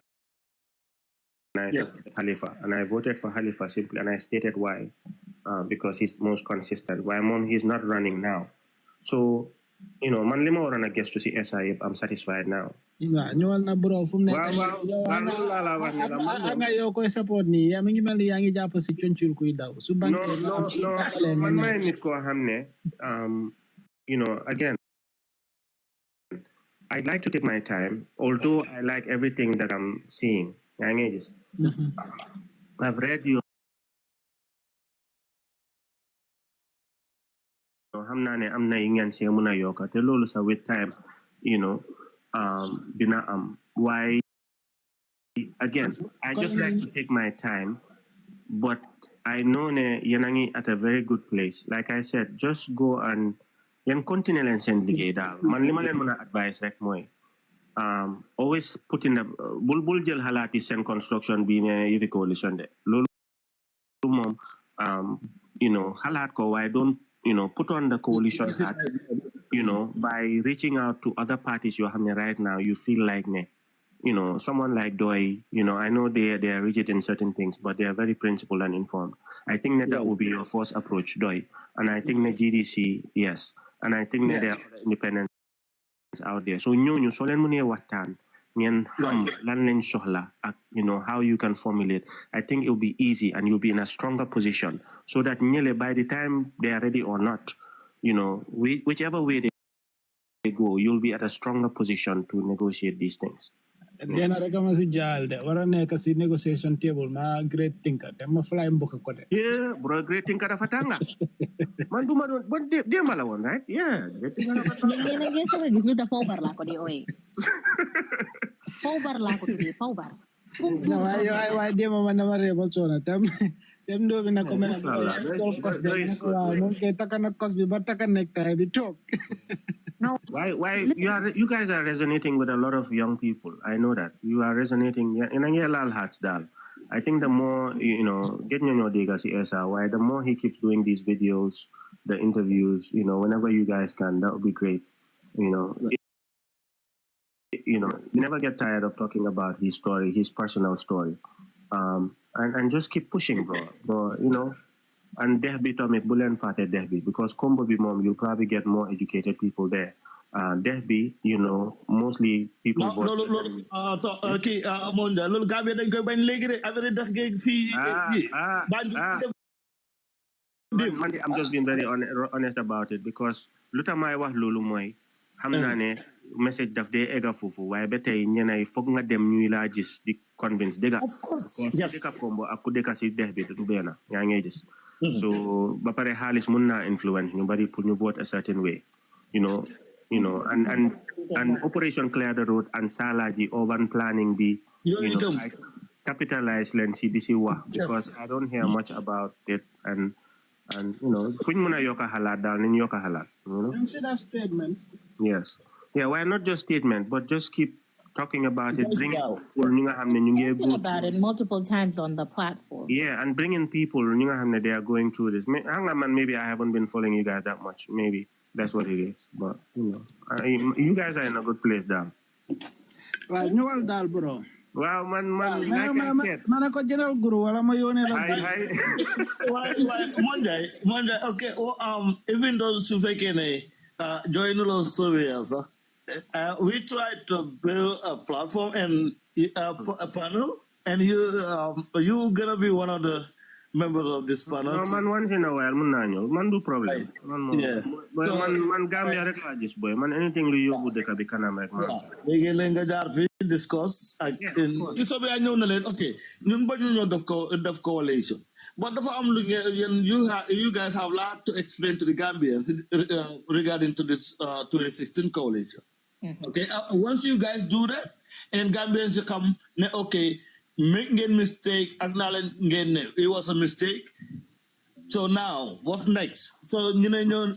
I supported Khalifa, and I voted for Khalifa simply, and I stated why, because he's most consistent. Why he's not running now. So, you know, man lima warana guess to see SIF, I'm satisfied now.
Ñëwal na bro fu mu nekk nga yow koy support ni yaa ngi mel ni yaa ngi jàpp si concul kuy daw su banque
man may nit koo xam ne you know, again, I'd like to take my time, although I like everything that I'm seeing. I've read your with time, you know, why again, I just like to take my time, but I know Yanangi at a very good place. Like I said, just go and continue and send the data. Man lima len muna advice rek moy always put in the bul jël halati sen construction bi ne yifi coalition de lolu mom you know halat ko why don't you know put on the coalition hat, you know, by reaching out to other parties you have right now. You feel like you know, someone like Domii, you know, I know they are rigid in certain things, but they are very principled and informed. I think that would be your first approach, Domii. And I think the GDC, yes. And I think that there are other independents out there. So ñooñu so leen mënee waxtaan ngeen xam lan lañ soxla ak you know how you can formulate. I think it will be easy and you'll be in a stronger position so that ñële by the time they are ready or not, you know, whichever way they go, you'll be at a stronger position to negotiate these things.
Dena rek ma si jaal de wara nekk si negotiation table ma great thinker te ma fly mbokk ko de.
Yeah, bro, great thinker dafa tanga. Man duma don bon de mala won, right? Yeah, great thinker dafa tanga.
Yena sama gis lu dafa bar la ko di oy. Fawbar la ko di fawbar.
No, ay de ma man ma rebo sona tam do bi na ko mena ko kos de mo ke takana kos bi ba takana necktie bi tok.
No.
Why
Listen,
you guys are resonating with a lot of young people. I know that you are resonating. In a lal hats dal. I think the more getting your data Essa, why the more he keeps doing these videos, the interviews, whenever you guys can, that would be great. You never get tired of talking about his story, his personal story, and just keep pushing, bro. And Dehbi tamit bulen fate Dehbi, because Kombo bi mom, you'll probably get more educated people there. Dehbi, mostly people.
Okay, Monda, loolu Gambia dañ koy bañ léegi de affaire dex geeg fii.
I'm just being very honest about it, because lu tax may wax loolu mooy xam naa ne message daf dee egga foofu waaye ba tey ñeneen foog nga dem ñuy laa gis di convince dëgga.
Of course,
ku dëkka Kombo ak ku dëkka si dex bi du benn yaa ngi gis. So ba pare xaalis mun naa influence ñu bari pour ñu vote a certain way, and Operation Clear the Road and Salaji urban planning be capitalize leen si di si wax, because I don't hear much about it, and fuñ mun a yokk a xalaat daal nañ yokk a xalaat.
Consider statement.
Yes. Yeah, why not just statement, but just keep talking about it. Bring people ñu nga xam ne ñu ngi
talking about it multiple times on the platform.
Yeah, and bringing people ñu nga xam ne they are going through this. Hang on, man, maybe I haven't been following you guys that much. Maybe that's what it is. But you guys are in a good place, down.
Right, ñëwal daal bro.
Wow, man,
man ko jëlal guru wala ma yónnee la.
Monday, okay. Even though su fekkee ne join lo surveillance, we tried to build a platform and a panel, and you gonna be one of the members of this panel.
No, man, once in a while, man do problem.
Yeah.
Boy, man Gambia rek la gis, boy. Man anything lu yóbbu dëkk bi kanam rek, man.
Léegi leen nga jaar fi discuss ak ci soobee yaa ñëw na leen, okay, ñun ba ñu ñoo def coalition. But dafa am lu you guys have a lot to explain to the Gambians regarding to this 2016 coalition. Okay, once you guys do that, and Gambians come, okay, make ngeen mistake, acknowledge ngeen ne it was a mistake. So now, what's next? So ñu ne ñoo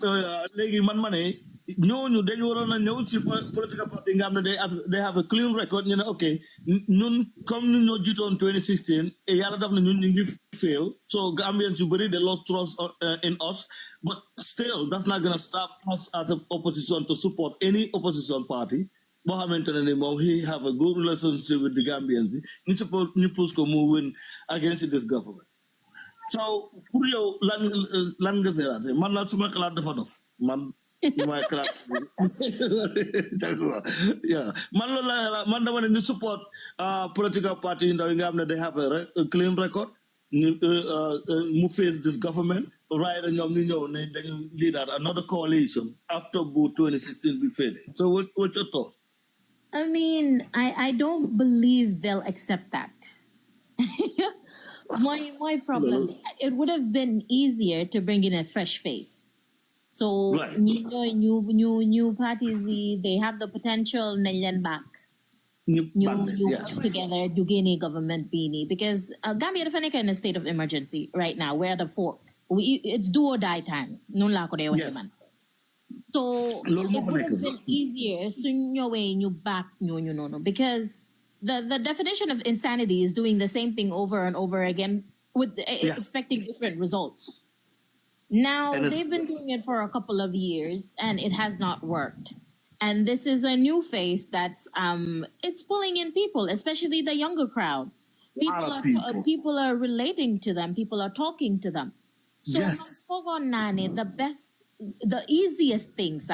léegi man ma ne ñooñu dañu waroon a ñëw ci political party nga xam ne they have a clean record. ñu ne okay, ñun comme ñu ñoo jiitoon 2016 yàlla def na ñun ñu ngi fail, so Gambians yu bëri they lost trust in us, but still that's not gonna stop us as an opposition to support any opposition party boo xamante ne ni moom he have a good relationship with the Gambians ñu support ñu push ko mu win against this government. So pour yow lan nga seeraate man la suma xalaat dafa dof man my class. Yeah, man dama ne ñu support political party ndaw yi nga xam ne they have a clean record mu face this government right, and ñoom ñu ñëw ne dañu lead another coalition after 2016 be failed. So what your thought?
I mean, I don't believe they'll accept that. My problem, it would have been easier to bring in a fresh face. So
Right.
new parties, they have the potential nañ back. You work together, you gain a government beanie, because Gambia dafa nekk in a state of emergency right now. We're at the fork. It's do or die time. Noonu laa ko dee waxee man. So it would have been easier suñ ñëwee ñu back ñooñu noonu, because the definition of insanity is doing the same thing over and over again with expecting different results. Now they've been doing it for a couple of years and it has not worked. And this is a new face that's it's pulling in people, especially the younger crowd. People are relating to them. People are talking to them. So the easiest things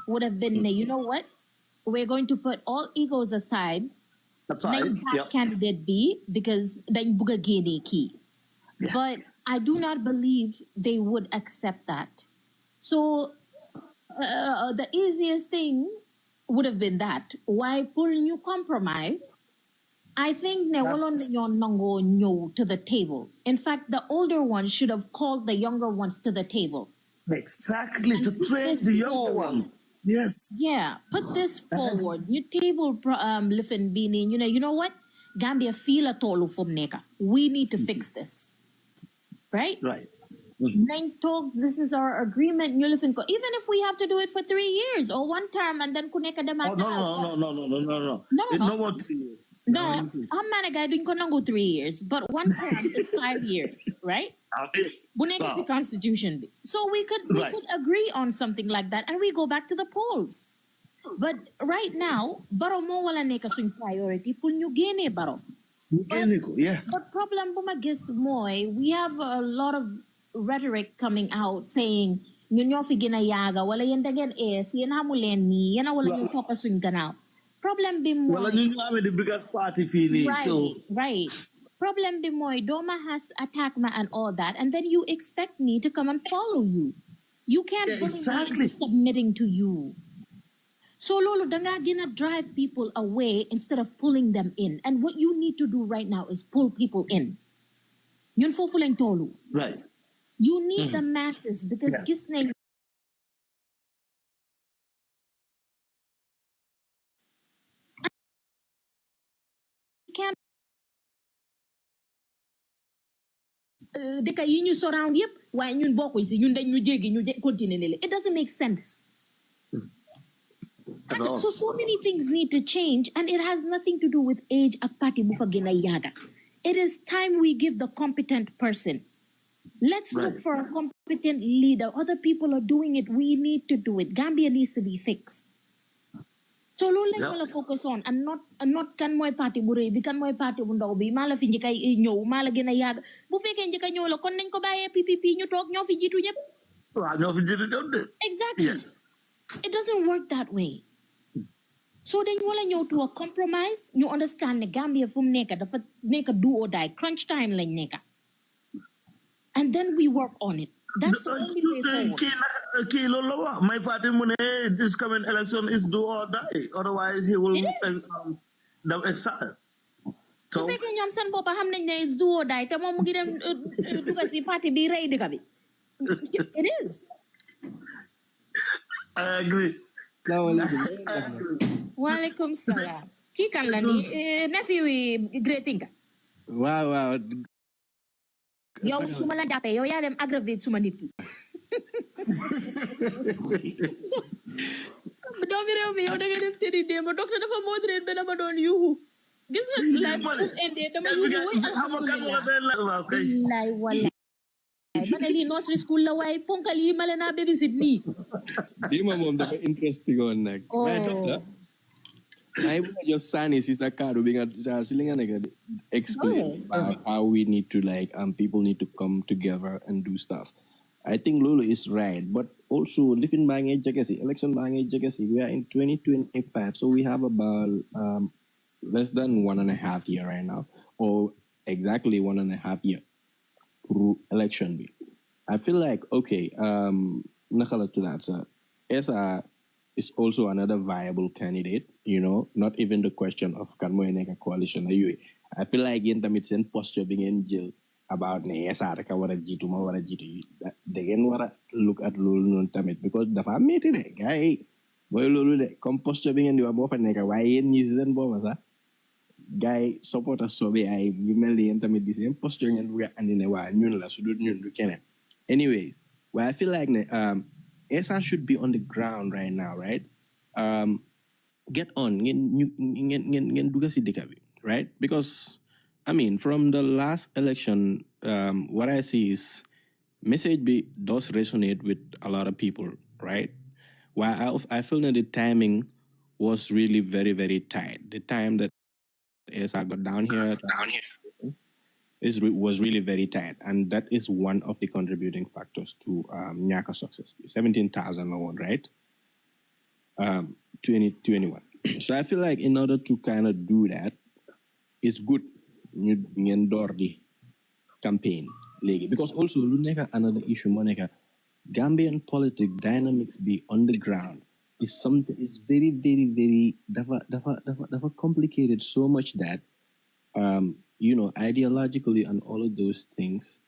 would have been, you know what? We're going to put all egos aside.
That's right.
Candidate B, because then buga gene key. But I do not believe they would accept that. So the easiest thing would have been that. Why pull new compromise? I think they will only go to the table. In fact, the older ones should have called the younger ones to the table.
Exactly, and to train the younger ones. Yes.
Yeah, put this forward. You table lifin bini. You know what? Gambia feel a tolu from neka. We need to fix this. Right?
Right.
This is our agreement. Even if we have to do it for 3 years or 1 term and then kuneka demand.
Oh, no.
No.
No more 3 years.
No, I'm not a guy doing 3 years, but 1 term is 5 years, right? Buneka the constitution. So we could agree on something like that and we go back to the polls. But right now, baro mo wala neka swing priority pul nyo gene baro. But problem buma guess moy, we have a lot of rhetoric coming out saying nyo fi ginayaga wala yan dagan yan hamulen ni yan wala nyo topa swing ganaw. Problem be moy.
Wala nyo ame the biggest party feeling.
Right. Problem be moy, Doma has attacked me and all that, and then you expect me to come and follow you. You can't be submitting to you. So Lolo, danga gonna drive people away instead of pulling them in. And what you need to do right now is pull people in. Yun fofuleng tolu.
Right.
You need the masses because gisne can't deka yi ñu surround yep waaye ñun bokkuñ si ñun dañ ñu jéggi ñu continuer ne it doesn't make sense. So many things need to change and it has nothing to do with age ak party bu fa gëna yaga. It is time we give the competent person. Let's look for a competent leader. Other people are doing it. We need to do it. Gambia needs to be fixed. So loolu lañ wala focus on and not kan mooy parti bu rëy bi kan mooy parti bu ndaw bi maa la fi njëkk a ñëw maa la gën a yàgg bu fekkee njëkk a ñëw la kon nañ ko bàyyee PPP ñu toog ñoo fi jiitu ñëpp.
Waaw ñoo fi jiitu ñëpp de.
Exactly. It doesn't work that way. So dañ wala ñëw to a compromise ñu understand ne Gambia fu mu nekk dafa nekk do or die crunch time lañ nekk and then we work on it. That's the only way forward.
Key Lolo, my party this coming election is do or die. Otherwise, he will exile. So,
su fekkee ñoom seen bopp xam nañ ne it's do or die te moom mu ngi dem dugal si parti bi rey dëkk bi. It is.
I agree.
Waalaikum salam. Kii kan la ni nephew Great Thinker.
Wow.
Yow suma la jàppee yow yaa dem aggravate suma nit ki. Doomi réew mi yow da nga def tëddi démb docteur dafa moderate ba dama doon yuuxu. Gis nga life bu endee dama yuuxu way alhamdulillah. Wallaay wallaay. Ma ne lii nursery school la waaye ponkal yi male naa babysit nii.
Lii moom dafa interesting woon nag. Waaye docteur I want to just sign is a card being explain about how we need to people need to come together and do stuff. I think Lulu is right, but also living bang election bang we are in 2025, so we have about less than 1.5 year right now, or exactly 1.5 year through election. I feel like nakala to that sir. Essa is also another viable candidate, not even the question of can we coalition. I feel like in the midst posture being in jail about Essa they can look at Lulu Tamit because the family today, guy, boy Lulu, come posture being in the above and why in Nizan Bomasa guy support us so be I email the intimate the same posture and we are in a while, anyways, well, I feel like Essa should be on the ground right now, right? Get on, right? Because, from the last election, what I see is message does resonate with a lot of people, right? While I feel that the timing was really very, very tight. The time that Essa got down here was really very tight, and that is one of the contributing factors to Nyaka success. 17,000 alone, right? 2021. So I feel like in order to kind of do that, it's good you endorse the campaign, because also another issue, Monica, Gambian politics dynamics be on the ground is something is very, very, very dafa complicated so much that ideologically and all of those things,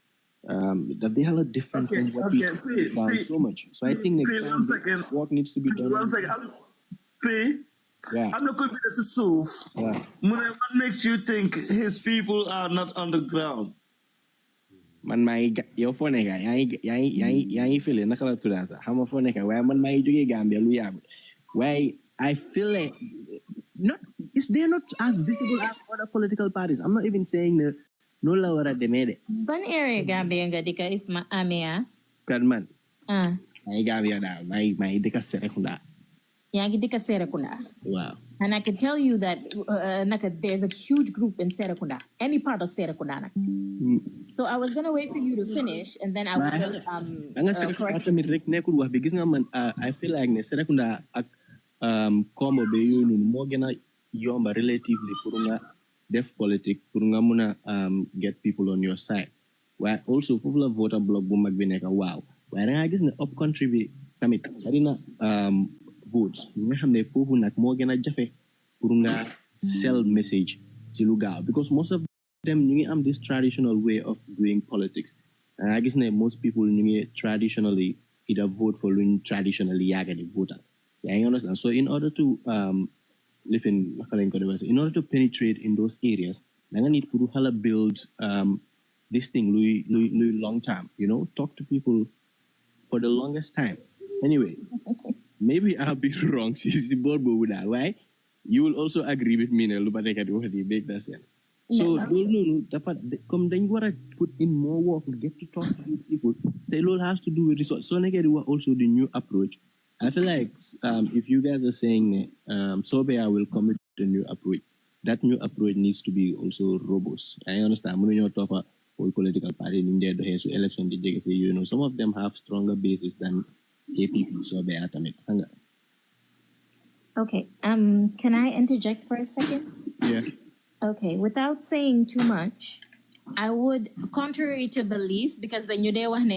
that they have a different from what we done so much. So I think what needs to be done.
1 second. I'm not going to be the Suf. What makes you think his people are not on the ground?
man maa ngi yow foo nekk yaa ngi fële naka la tuddaata xam nga foo nekk waaye man maa ngi jógee Gambia lu yàggut waaye I feel like they're not as visible as other political parties. I'm not even saying that no la war a demee de.
Ban area Gambia nga dika if I may ask?
Kan man.
Ah.
Maa ngi Gambia daal maa ngi dëkk Serekunda.
Yaa ngi dika Serekunda.
Wow.
And I can tell you that there's a huge group in Serekunda, any part of Serekunda. So I was gonna wait for you to finish, and then I will.
I feel like ne Serekunda ak combo be yooyu moo gën a yomba relatively pour nga def politique pour nga mun a get people on your side. Waaye also foofu la voter block bu mag bi nekk waaw waaye da ngaa gis ne up country bi tamit bari na votes nga xam ne foofu nag moo gën a jafe pour nga sell message ci lu gaaw because most of them ñu ngi am this traditional way of doing politics and I guess ne most people ñu ngi traditionally either vote for luñ traditionally yaaga di votal yaa ngi understand so in order to in order to penetrate in those areas da nga need pour xala build this thing luy long term talk to people for the longest time anyway maybe I'll be wrong. She's the board with that, right? You will also agree with me, Lubateka, to make that sense. So, come then you gotta put in more work to get to talk to these people. The lot has to do with resource. So, also the new approach. I feel like if you guys are saying Sobea will commit to a new approach, that new approach needs to be also robust. I understand when you talk about all political parties in there, the election, some of them have stronger bases than APP, so they are
Okay. Can I interject for a second?
Yeah.
Okay. Without saying too much, I would, contrary to belief, because the new day one,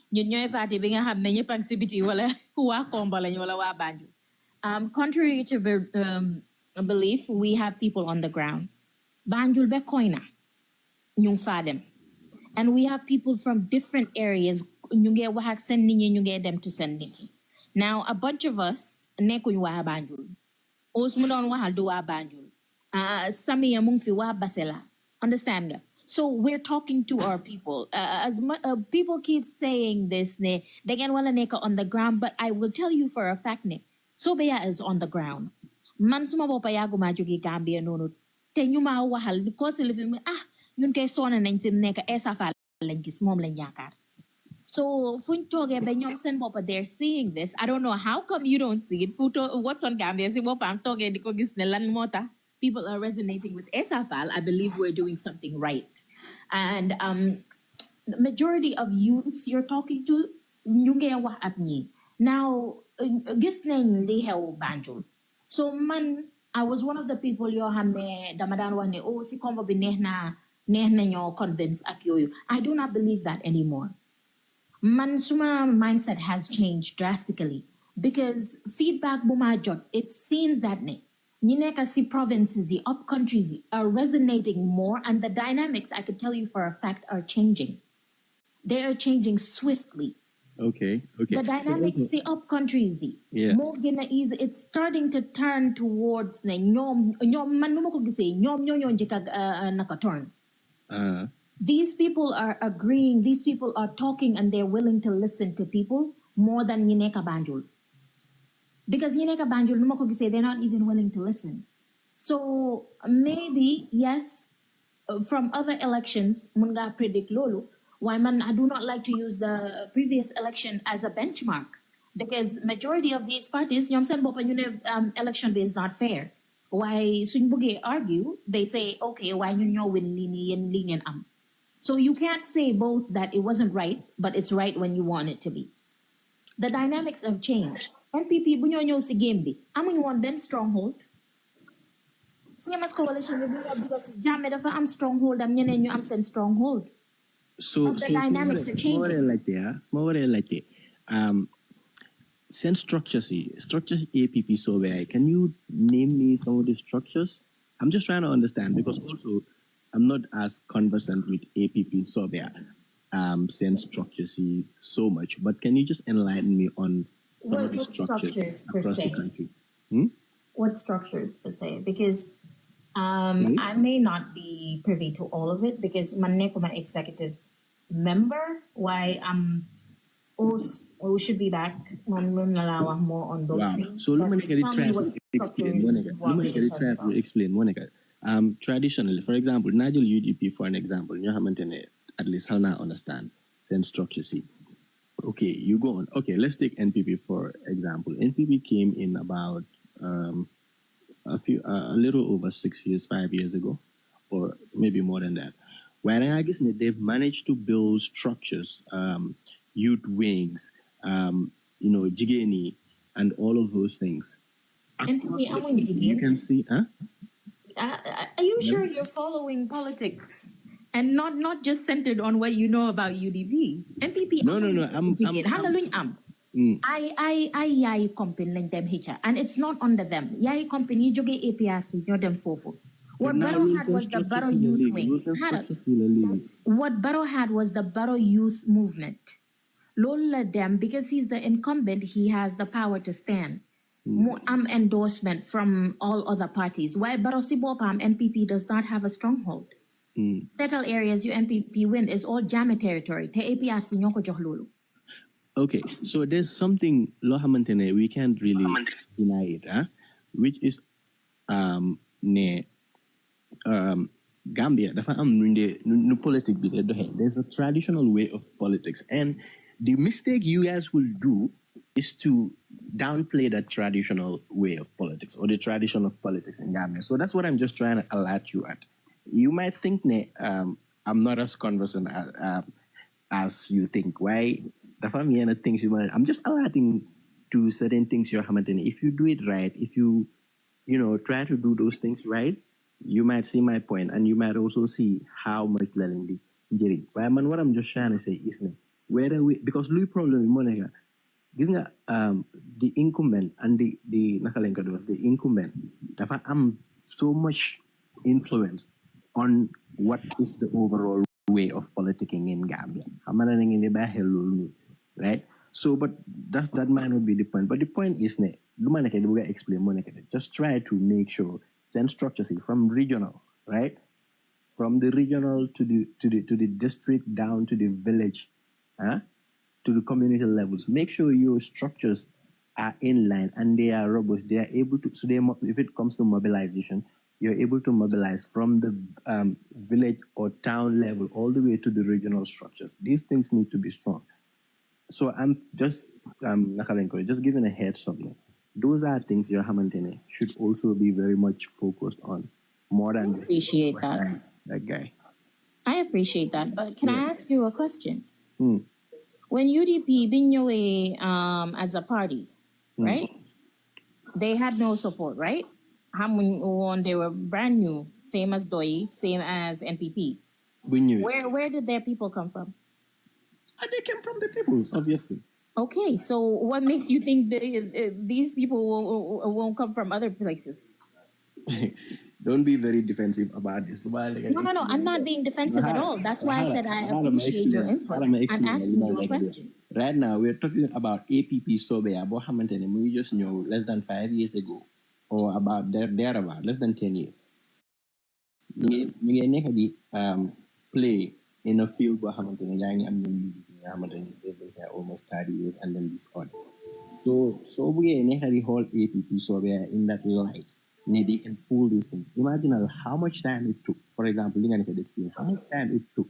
you party being a have many activity wala wa kombala wala wa banjo. Contrary to belief, we have people on the ground. Banjul be koina, nyung fadem, and we have people from different areas. You get wahak sending you get them to send it. Now a bunch of us nekun wa banjul. Osmudon wahal do wa banjul. Sami among fi wa basela. Understand nga? So we're talking to our people. People keep saying this, they can wala neka on the ground, but I will tell you for a fact ne. Sobeya is on the ground. Man suma bo payago majugi Gambia no. Tenyu ma wahal because living yun kay sona nañ fim neka Essa Faal lañ gis mom lañ yakar. So, they're seeing this. I don't know how come you don't see it. What's on Gambia? People are resonating with Essa Faal. I believe we're doing something right. And the majority of youths you're talking to, now, banjul. So, man, I was one of the people convinced. I do not believe that anymore. Mansuma mindset has changed drastically because feedback bumajot, it seems that Nineka provinces, the up countries are resonating more, and the dynamics, I could tell you for a fact, are changing. They are changing swiftly.
Okay.
The dynamics, the up countries, more easy. It's starting to turn towards These people are agreeing, these people are talking, and they're willing to listen to people more than Yineka Banjul. Because Yineka Banjul, they're not even willing to listen. So maybe, yes, from other elections, Munga predict Lolo, why man, I do not like to use the previous election as a benchmark. Because majority of these parties, election day is not fair. Why Sunbuge argue, they say, okay, why you know win lenient So you can't say both that it wasn't right, but it's right when you want it to be. The dynamics have changed. NPP, bunyo si game di. Amun want Ben stronghold. CMS coalition, I'm stronghold, I'm send stronghold.
So
the dynamics are changing.
Small like that. Send structures APP survey. Can you name me some of the structures? I'm just trying to understand because also I'm not as conversant with APP survey send structures so much. But can you just enlighten me on some of the structures across the country?
What structures per se? Because I may not be privy to all of it because my executive member. Why who should be back more on those things.
So let me
tell me what
try to explain, Monica. Traditionally, for example, Nigel UDP, for an example, you haven't at least how now understand send structure C. Okay, you go on. Okay, let's take NPP for example. NPP came in about a little over 5 years ago, or maybe more than that. Where I guess they've managed to build structures, youth wings, Jigeni, and all of those things.
NPP,
you can see, huh?
Are you sure you're following politics and not just centered on what you know about UDP? NPP.
No.
I yai company them hitcha, and it's not under them. Yai company joge APRC, you're them fofo. What Barrow had was the Barrow Youth Wing. What Barrow had was the Barrow Youth Movement. Lola them, because he's the incumbent, he has the power to stand. Endorsement from all other parties. Why Barrow Sibopam NPP does not have a stronghold. Settle areas you NPP win is all Jama territory. Te APRC nyoko johlulu.
Okay, so there's something Lohamantene we can't really deny it, huh? Which is Gambia. There's a traditional way of politics, and the mistake you guys will do is to downplay that traditional way of politics or the tradition of politics in Gambia. So that's what I'm just trying to alert you at. You might think I'm not as conversant as you think. Why? I'm just alerting to certain things you're having. If you do it right, if you try to do those things right, you might see my point, and you might also see how much learning the what I'm just trying to say is whether we, because Louis problem Monica, the incumbent and the incumbent, I'm so much influence on what is the overall way of politicking in Gambia. Right? So, but that might not be the point. But the point is, just try to make sure send structures from regional, right? From the regional to the district down to the village, to the community levels. Make sure your structures are in line and they are robust. They are able to. So if it comes to mobilization, you're able to mobilize from the village or town level all the way to the regional structures. These things need to be strong. So I'm just giving a heads up. Those are things your Hamantene should also be very much focused on, more than
appreciate
that guy.
I appreciate that, but can I ask you a question? When UDP been your way as a party, right? They had no support, right? When they were brand new, same as DOI, same as NPP. Where did their people come from?
They came from the people, obviously.
Okay, so what makes you think that these people won't come from other places?
Don't be very defensive about this.
No, I'm not being defensive at all. That's why I said I appreciate your input. I'm asking you a question.
Right now, we're talking about APP survey. We just know less than 5 years ago, or about thereabout, less than 10 years. We play in a field where they've been here almost 30 years, and then these odds. So we the whole APP survey in that light. They can pull these things. Imagine how much time it took. For example, how much time it took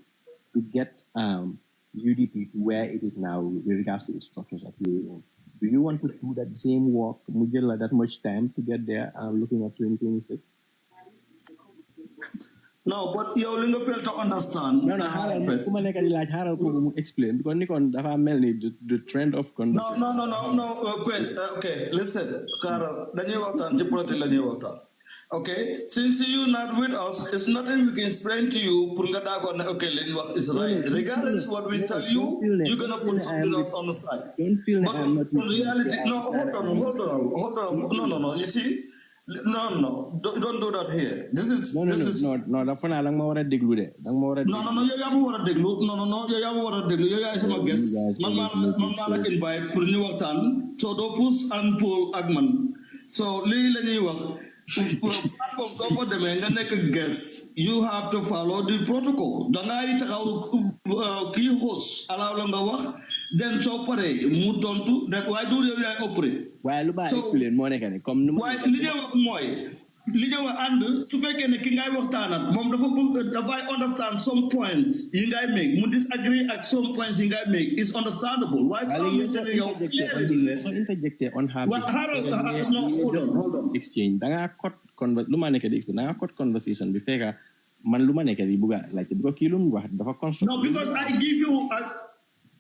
to get UDP to where it is now with regards to its structures at UAE. Do you want to do that same work? Would you like that much time to get there? Looking at 2026.
No, but you only fail to understand.
No, explain because the trend of conversation.
No. Okay, listen, Carol. Okay, since you're not with us, it's nothing we can explain to you. Okay, is right. Regardless what we tell you, you're gonna put something on the side.
Don't feel
but in reality, no, hold on. No. You see. No. Don't do that here. This is
no. That's not lang mawara deglu de.
No. You yamu wara deglu. No. You yamu wara deglu. You guys sama guest. Man invite pour ñu waxtaan. So do push and pull agman. So li lañuy wax Platform so for them nga nek guest, you have to follow the protocol. Da ngay taxaw ki host allow la nga wax, then so pare mu tontu that why do you operate?
Waaye lu ba explain moo nekk ne comme nu
Why li nga wax mooy li nga wax ànd su fekkee ne ki ngay waxtaanat moom dafa bëgg dafay understand some points yi ngay make mu disagree ak some points yi ngay make is understandable. Why can't you tell yow clearly
so interjecté on
what no hold on
exchange da nga code lu ma nekk di explain da nga code conversation bi fekka man lu ma nekk di buga like because kii lu mu wax dafa construct.
No, because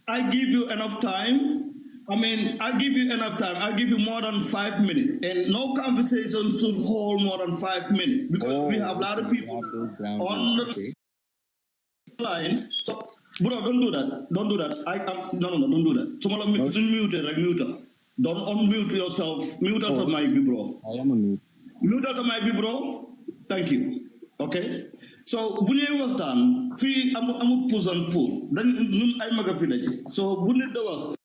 I give you enough time. I mean, I give you enough time. I give you more than 5 minutes, and no conversation should hold more than 5 minutes because we have a lot of people on the line. So, bro, don't do that. Don't do that. No, don't do that. Tomorrow, mute it, mute. Don't unmute yourself. Mute out of my bro.
I am a mute.
Mute out of my bro. Thank you. Okay. So, bu ñuy waxtaan fii amu push and pull dañ ñun ay maga fi daje so bu nit da wax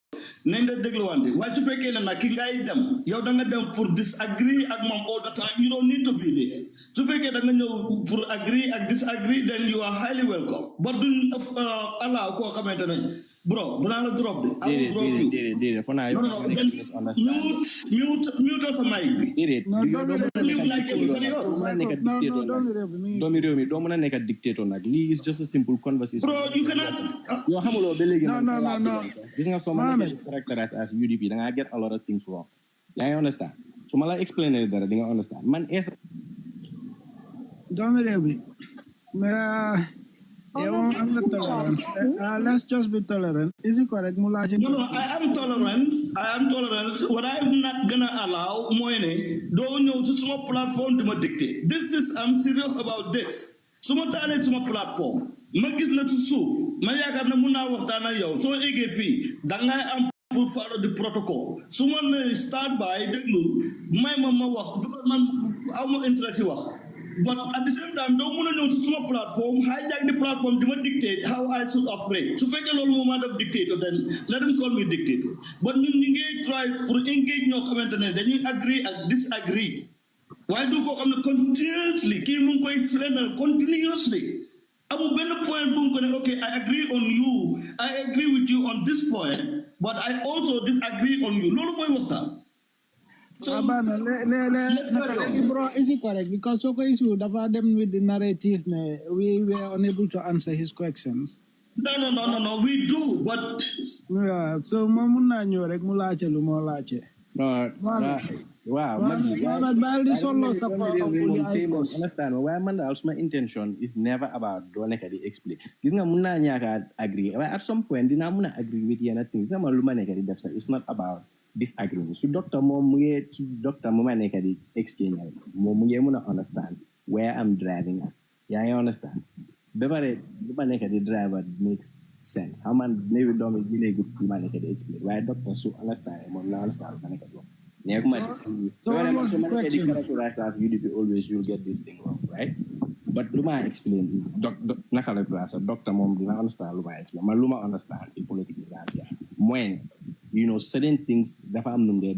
nañ nga dégluwante waaye su fekkee ne nag ki ngay dem yow da nga dem pour disagree ak moom all the time you don't need to be there su fekkee da nga ñëw pour agree ak disagree then you are highly welcome but duñ allow koo xamante ne bro dinaa la drop de I will drop you no then mute out mic bi
Domii Rewmii doo mën a nekk dictator nag lii is just a simple conversation.
Bro, you cannot.
Yoo xamuloo ba léegi.
No.
Gis nga soo ma nekkee characterized as UDP da ngaa get a lot of things wrong. yaa ngi understand su ma la explainer dara di nga understand man Essa.
Domii Rewmii. I'm not tolerant. Let's just be tolerant. Is it correct, Mulaji?
No, I am tolerant. What I'm not gonna allow, Moine, don't know to some platform to my dictate. I'm serious about this. Sumata suma platform. Magis let suf. Mayaga namuna waktana yo. So egefi. Danga am follow the protocol. Someone start by the glue. My mama work because I'm interested work. But at the same time, don't want to know to my platform, hijack the platform to dictate how I should operate. So if I get a moment of dictator, then let them call me dictator. But when you try to engage no comment on it, then you agree and disagree. Why do you come continuously? Continuously. I will bend the point, okay, I agree on you. I agree with you on this point, but I also disagree on you. No, no, so,
bro, is it correct? Because Soko issue about them with the narrative, we were unable to answer his questions.
No, we do, but
yeah, so mamuna nyorek mulache lumolache.
No, wow. Understand? Why man also my intention is never about do nekadi explain. Gis nga muna nyaka agree. At some point, dina muna agree with you and things. Sama luma nekadi defsa. It's not about disagreement. So doctor mama nekadi exchange. Muye muna understand where I'm driving at. Yeah, I understand. Bebare luma nekadi driver makes sense. How man maybe don't really good luma nekadi explain. Why doctor so understand? Mom na understand luma nekadi. So when I'm characterized as UDP, always you'll get this thing wrong, right? But Luma explained is Dr. Mom did not understand Luma explain. Luma understands in political Gambia. When certain things that I'm there.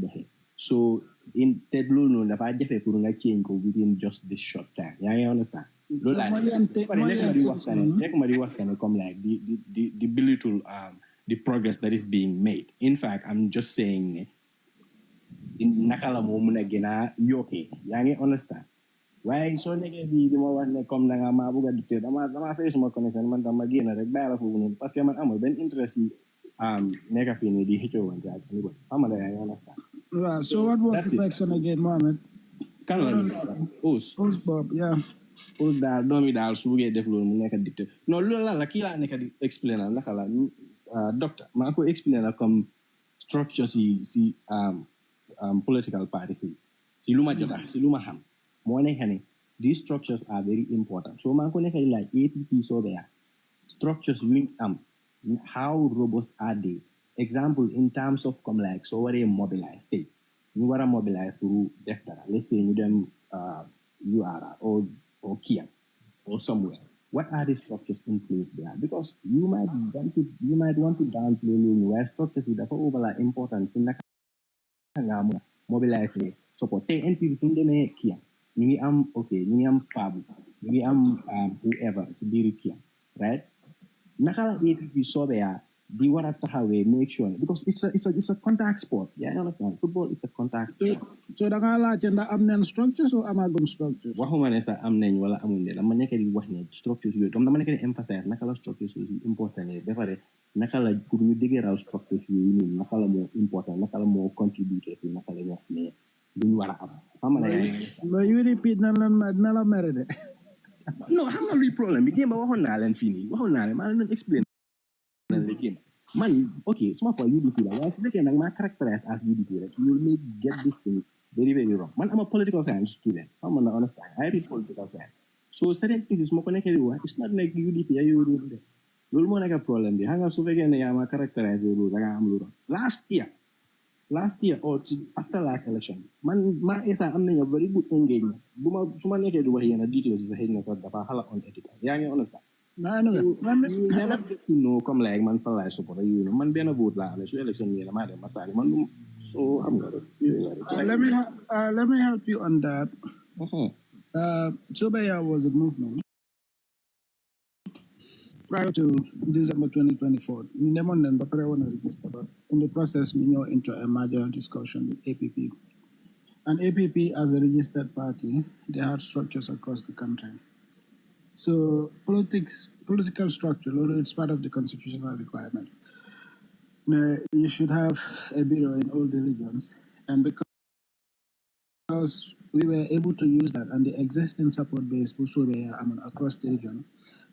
So in Tedlu, the five different change within just this short time. Yeah, I understand. Everybody was gonna come like the belittle the progress that is being made. In fact, I'm just saying nakala mo muna gina yoke yangi understand why so nege bi dima wax ne comme nga ma buga dicté dama fay suma connection man dama gina rek bayala fofu non parce que man amul ben interest yi neka fi ni di hito won jaaj ni ko amala yangi understand.
Right, so what was the question again, Mohammed?
Kan la us
Bob, yeah.
Us dal domi dal su buge def lolu mu neka dicté non lolu la ki la neka di explainer nakala docteur ma ko explainer comme structure si political parties. Si luma jota, si luma ham. These structures are very important. So man ko nekay like APP so there. Structures how robust are they? Example in terms of come like so what a mobilized state. You were mobilized to deftara. Let's say you them URA or Kia or somewhere. What are the structures in place there? Because you might want to downplay where structures with overall importance in the mobilize support NP from the Kia. ñu ngi am Fabu, ñu ngi am whoever si biir kii right naka la APP soobee di war a taxawee make sure because it's a contact sport. Yeah, I understand. Football is a contact sport.
So da ngaa laajte ndax am nañ structures or amagum structures?
waxuma ne sax am nañ wala amuñ ne dama nekk di wax ne structures yooyu comme dama nekk di emphasize naka la structures yooyu important ne ba pare naka la pour ñu dëgëral structures yooyu nii naka la moo important naka la moo contribuer ci naka la ñu wax ne duñ war a am. xam nga
mais UDP na la mere de.
non xam nga luy problème bi démb waxoon naa leen fii nii waxoon naa leen maa leen explain man, okay, suma for UDP la. Why today nang ma characterize as UDP, right? You may get this thing very, very wrong. Man, I'm a political science student. I'm gonna understand. I read political science. So certain things mo connected with it's not like UDP or UDP. Lolo mo naga problem di. Hanga so vega na ma characterize lolo daga am lolo. Last year or after last election, man ma isa am na very good engagement. Buma suma neke do wahi na details is a head na ko dafa hala on ethical. Yang understand?
You
never get to know come like man for like support you know man bena vote la so election ni la ma dem masali man so am
let me help you on that. Sobaya was a movement prior to December 2024. In the process, we know into a major discussion with APP. And APP, as a registered party, they have structures across the country. So political structure, although it's part of the constitutional requirement, you should have a bureau in all the regions. And because we were able to use that and the existing support base across the region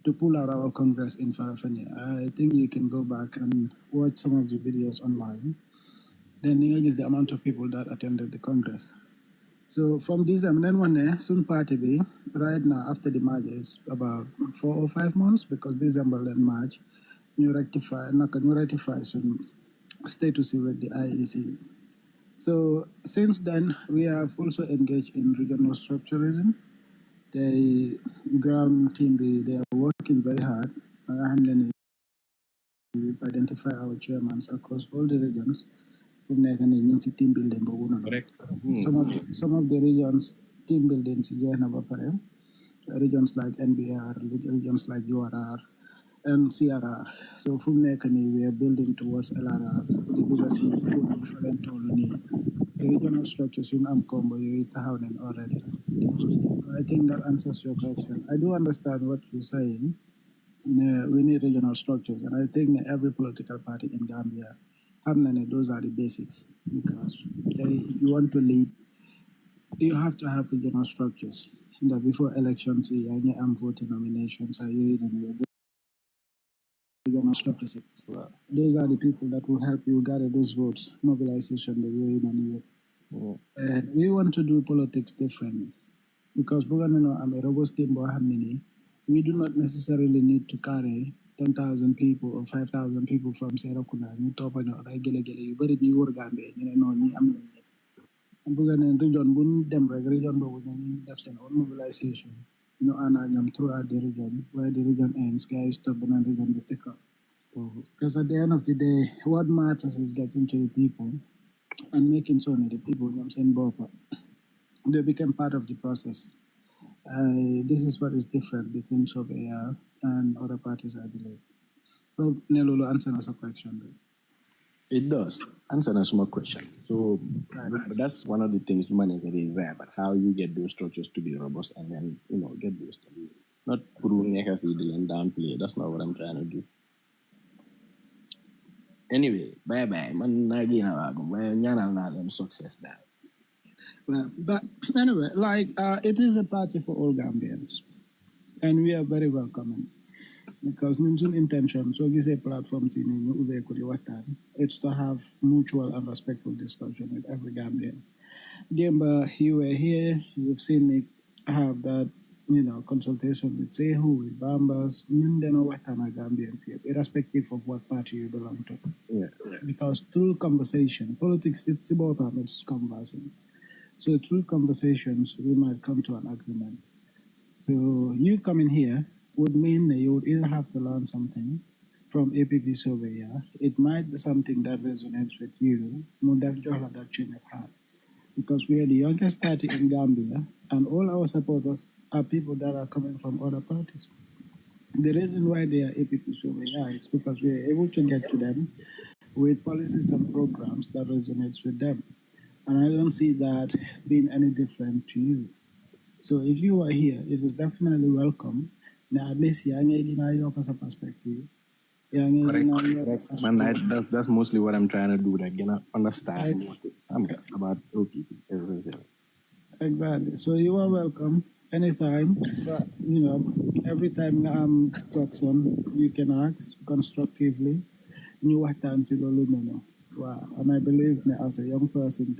to pull out our Congress in Farafania, I think you can go back and watch some of the videos online. Then is the amount of people that attended the Congress. So from December, then one day, soon party be right now after the merge is about 4 or 5 months because December then March, you ratify some status with the IEC. So since then, we have also engaged in regional structuralism. The ground team, they are working very hard. We've identified our chairmen across all the regions. Team building, correct. Some of the regions team building regions like NBR, regions like URR and CRR. So from there we are building towards LRR, the regional structures in Amcombo already. I think that answers your question. I do understand what you're saying. We need regional structures, and I think every political party in Gambia, those are the basics. Because you want to lead, you have to have regional structures. That before elections, I'm voting nominations, regional structures. Those are the people that will help you gather those votes, mobilization, the way you know. And we want to do politics differently. Because I'm a robust team, we do not necessarily need to carry 10,000 people or 5,000 people from Serakuna. You talk about you very new Gambia, region mobilization, and throughout the region, where the region ends, guys stop and region will pick up. Because at the end of the day, what matters is getting to the people and making sure that the people, they become part of the process. This is what is different between Sobea and other parties, I believe. So, Nelolo, answer us a question.
It does. Answer us more question. So, but that's one of the things humanity is there, but how you get those structures to be robust and then, get those things. Not proving and downplay. That's not what I'm trying to do. Anyway, bye-bye. Man, success now.
But anyway, it is a party for all Gambians, and we are very welcoming because Nimsun intention, so we say platforms in it's to have mutual and respectful discussion with every Gambian. Demba, you were here, you've seen me have that, consultation with Sehu, with Bambas, Gambians here, irrespective of what party you belong to.
Yeah.
Because through conversation, politics, it's about it's conversing. So through conversations, we might come to an agreement. So you coming here would mean that you would either have to learn something from APP Surveyor. It might be something that resonates with you, that change of heart. Because we are the youngest party in Gambia, And all our supporters are people that are coming from other parties. The reason why they are APP so high is because we are able to get to them with policies and programs that resonates with them. And I don't see that being any different to you. So if you are here, it is definitely welcome. Now, at least you are your perspective.
Correct. Man, that's mostly what I'm trying to do. Like, understand something about OPP.
Exactly. So you are welcome anytime. But, every time talks on, you can ask constructively. And I believe as a young person,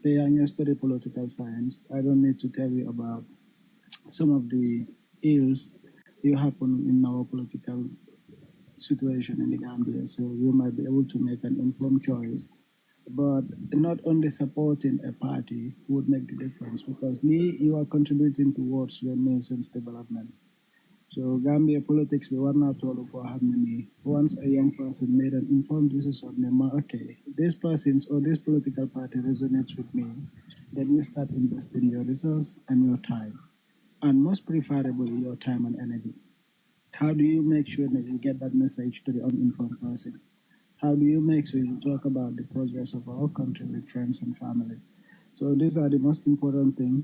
I study political science. I don't need to tell you about some of the ills that happen in our political situation in the Gambia. So you might be able to make an informed choice. But not only supporting a party would make the difference, because you are contributing towards your nation's development. So Gambia politics, we were not told for how many. Once a young person made an informed decision, okay, this person or this political party resonates with me, then you start investing your resource and your time, and most preferably your time and energy. How do you make sure that you get that message to the uninformed person? How do you make sure you talk about the progress of our country with friends and families? So these are the most important things.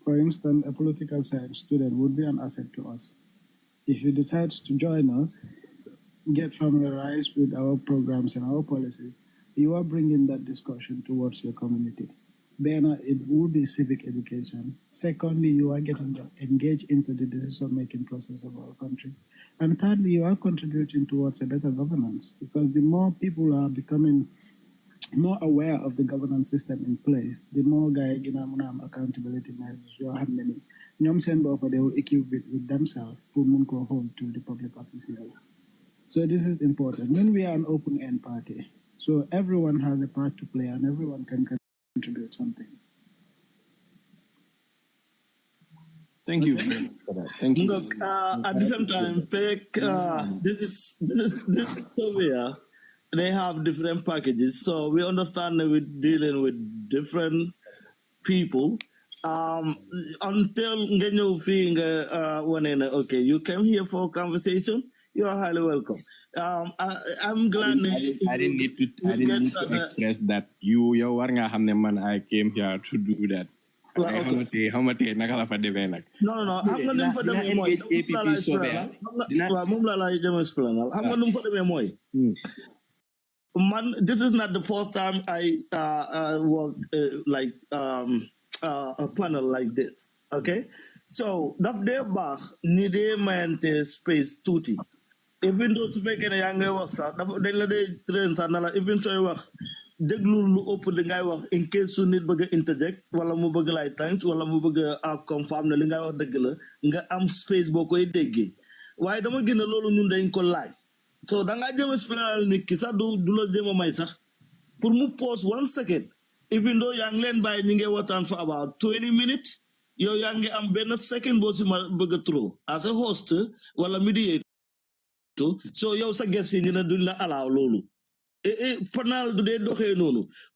For instance, a political science student would be an asset to us. If you decide to join us, get familiarized with our programs and our policies, you are bringing that discussion towards your community. Then it would be civic education. Secondly, you are getting engaged into the decision-making process of our country. And thirdly, you are contributing towards a better governance, because the more people are becoming more aware of the governance system in place, the more accountability measures you have many. They will equip with themselves to hold to the public officials. So this is important. When we are an open-end party, so everyone has a part to play and everyone can contribute something.
Thank you for that. Thank you.
Look, at the same time, this is Serbia. They have different packages, so we understand that we're dealing with different people. Until okay, you came here for a conversation. You are highly welcome. I'm glad.
I didn't need to express that you man. I came here to do that. How much nakala fa demé nak?
No. I'm going to for them moy.
APP so there.
Mom la lay dem explain. I'm going to for them moy. Man, this is not the first time I was like a panel like this. Okay, so that day back, need a space tutti. Even though to make a young work, they let the trains and even to work. Deglu lu open the guy work in case you need to interject. Wala mu bëgg lay times, wala mu bëgg confirm na li nga wax dëgg la nga am space boo koy déggee. Waaye dama gën a loolu ñun dañ ko laaj. So da nga jëm explain nit ki sax du la jëm may sax pour mu pause 1 second. Even though yaa ngi leen bàyyi ñi ngi waxtaan for about 20 minutes, yow yaa ngi am benn second boo si ma bëgg a throw as a host wala mediator. So yow sa guest yi ñu ne duñ la allow loolu. Panel do they do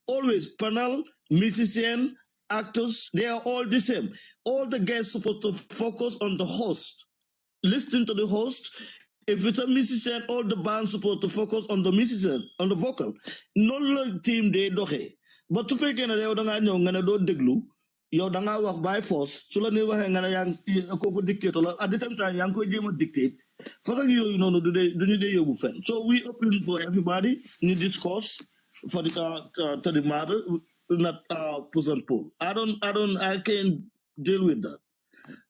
always panel, musician, actors, they are all the same. All the guests supposed to focus on the host. Listen to the host. If it's a musician, all the band supposed to focus on the musician, on the vocal. No team they do. But to fake na yow da nga ñew nga ne do deglu, yow da nga wax by force, su la ne waxe nga ne yang ko dictate la at the same time yang koy jema dictate. So we open for everybody in discourse for the to the matter, not push and pull. I can't deal with that.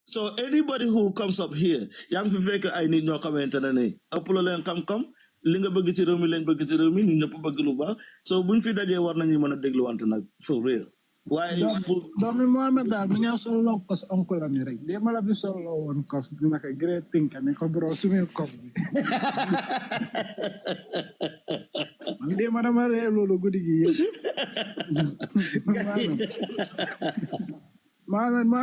So anybody who comes up here, young Viveka, I need no comment on any. Apollo come. Linga bëgg ci réew mi lañ bëgg ci réew mi nit ñëpp bëgg lu baax so buñ fi dajé war nañu mëna déglu wante nak for real. Why
Domii Mohamed daal mi nga sol lo kos oncle la ni rek de mala fi sol lo won kos dina ko great pink ne ko bro sumi ko bi de madama re lolu gudi gi Mohamed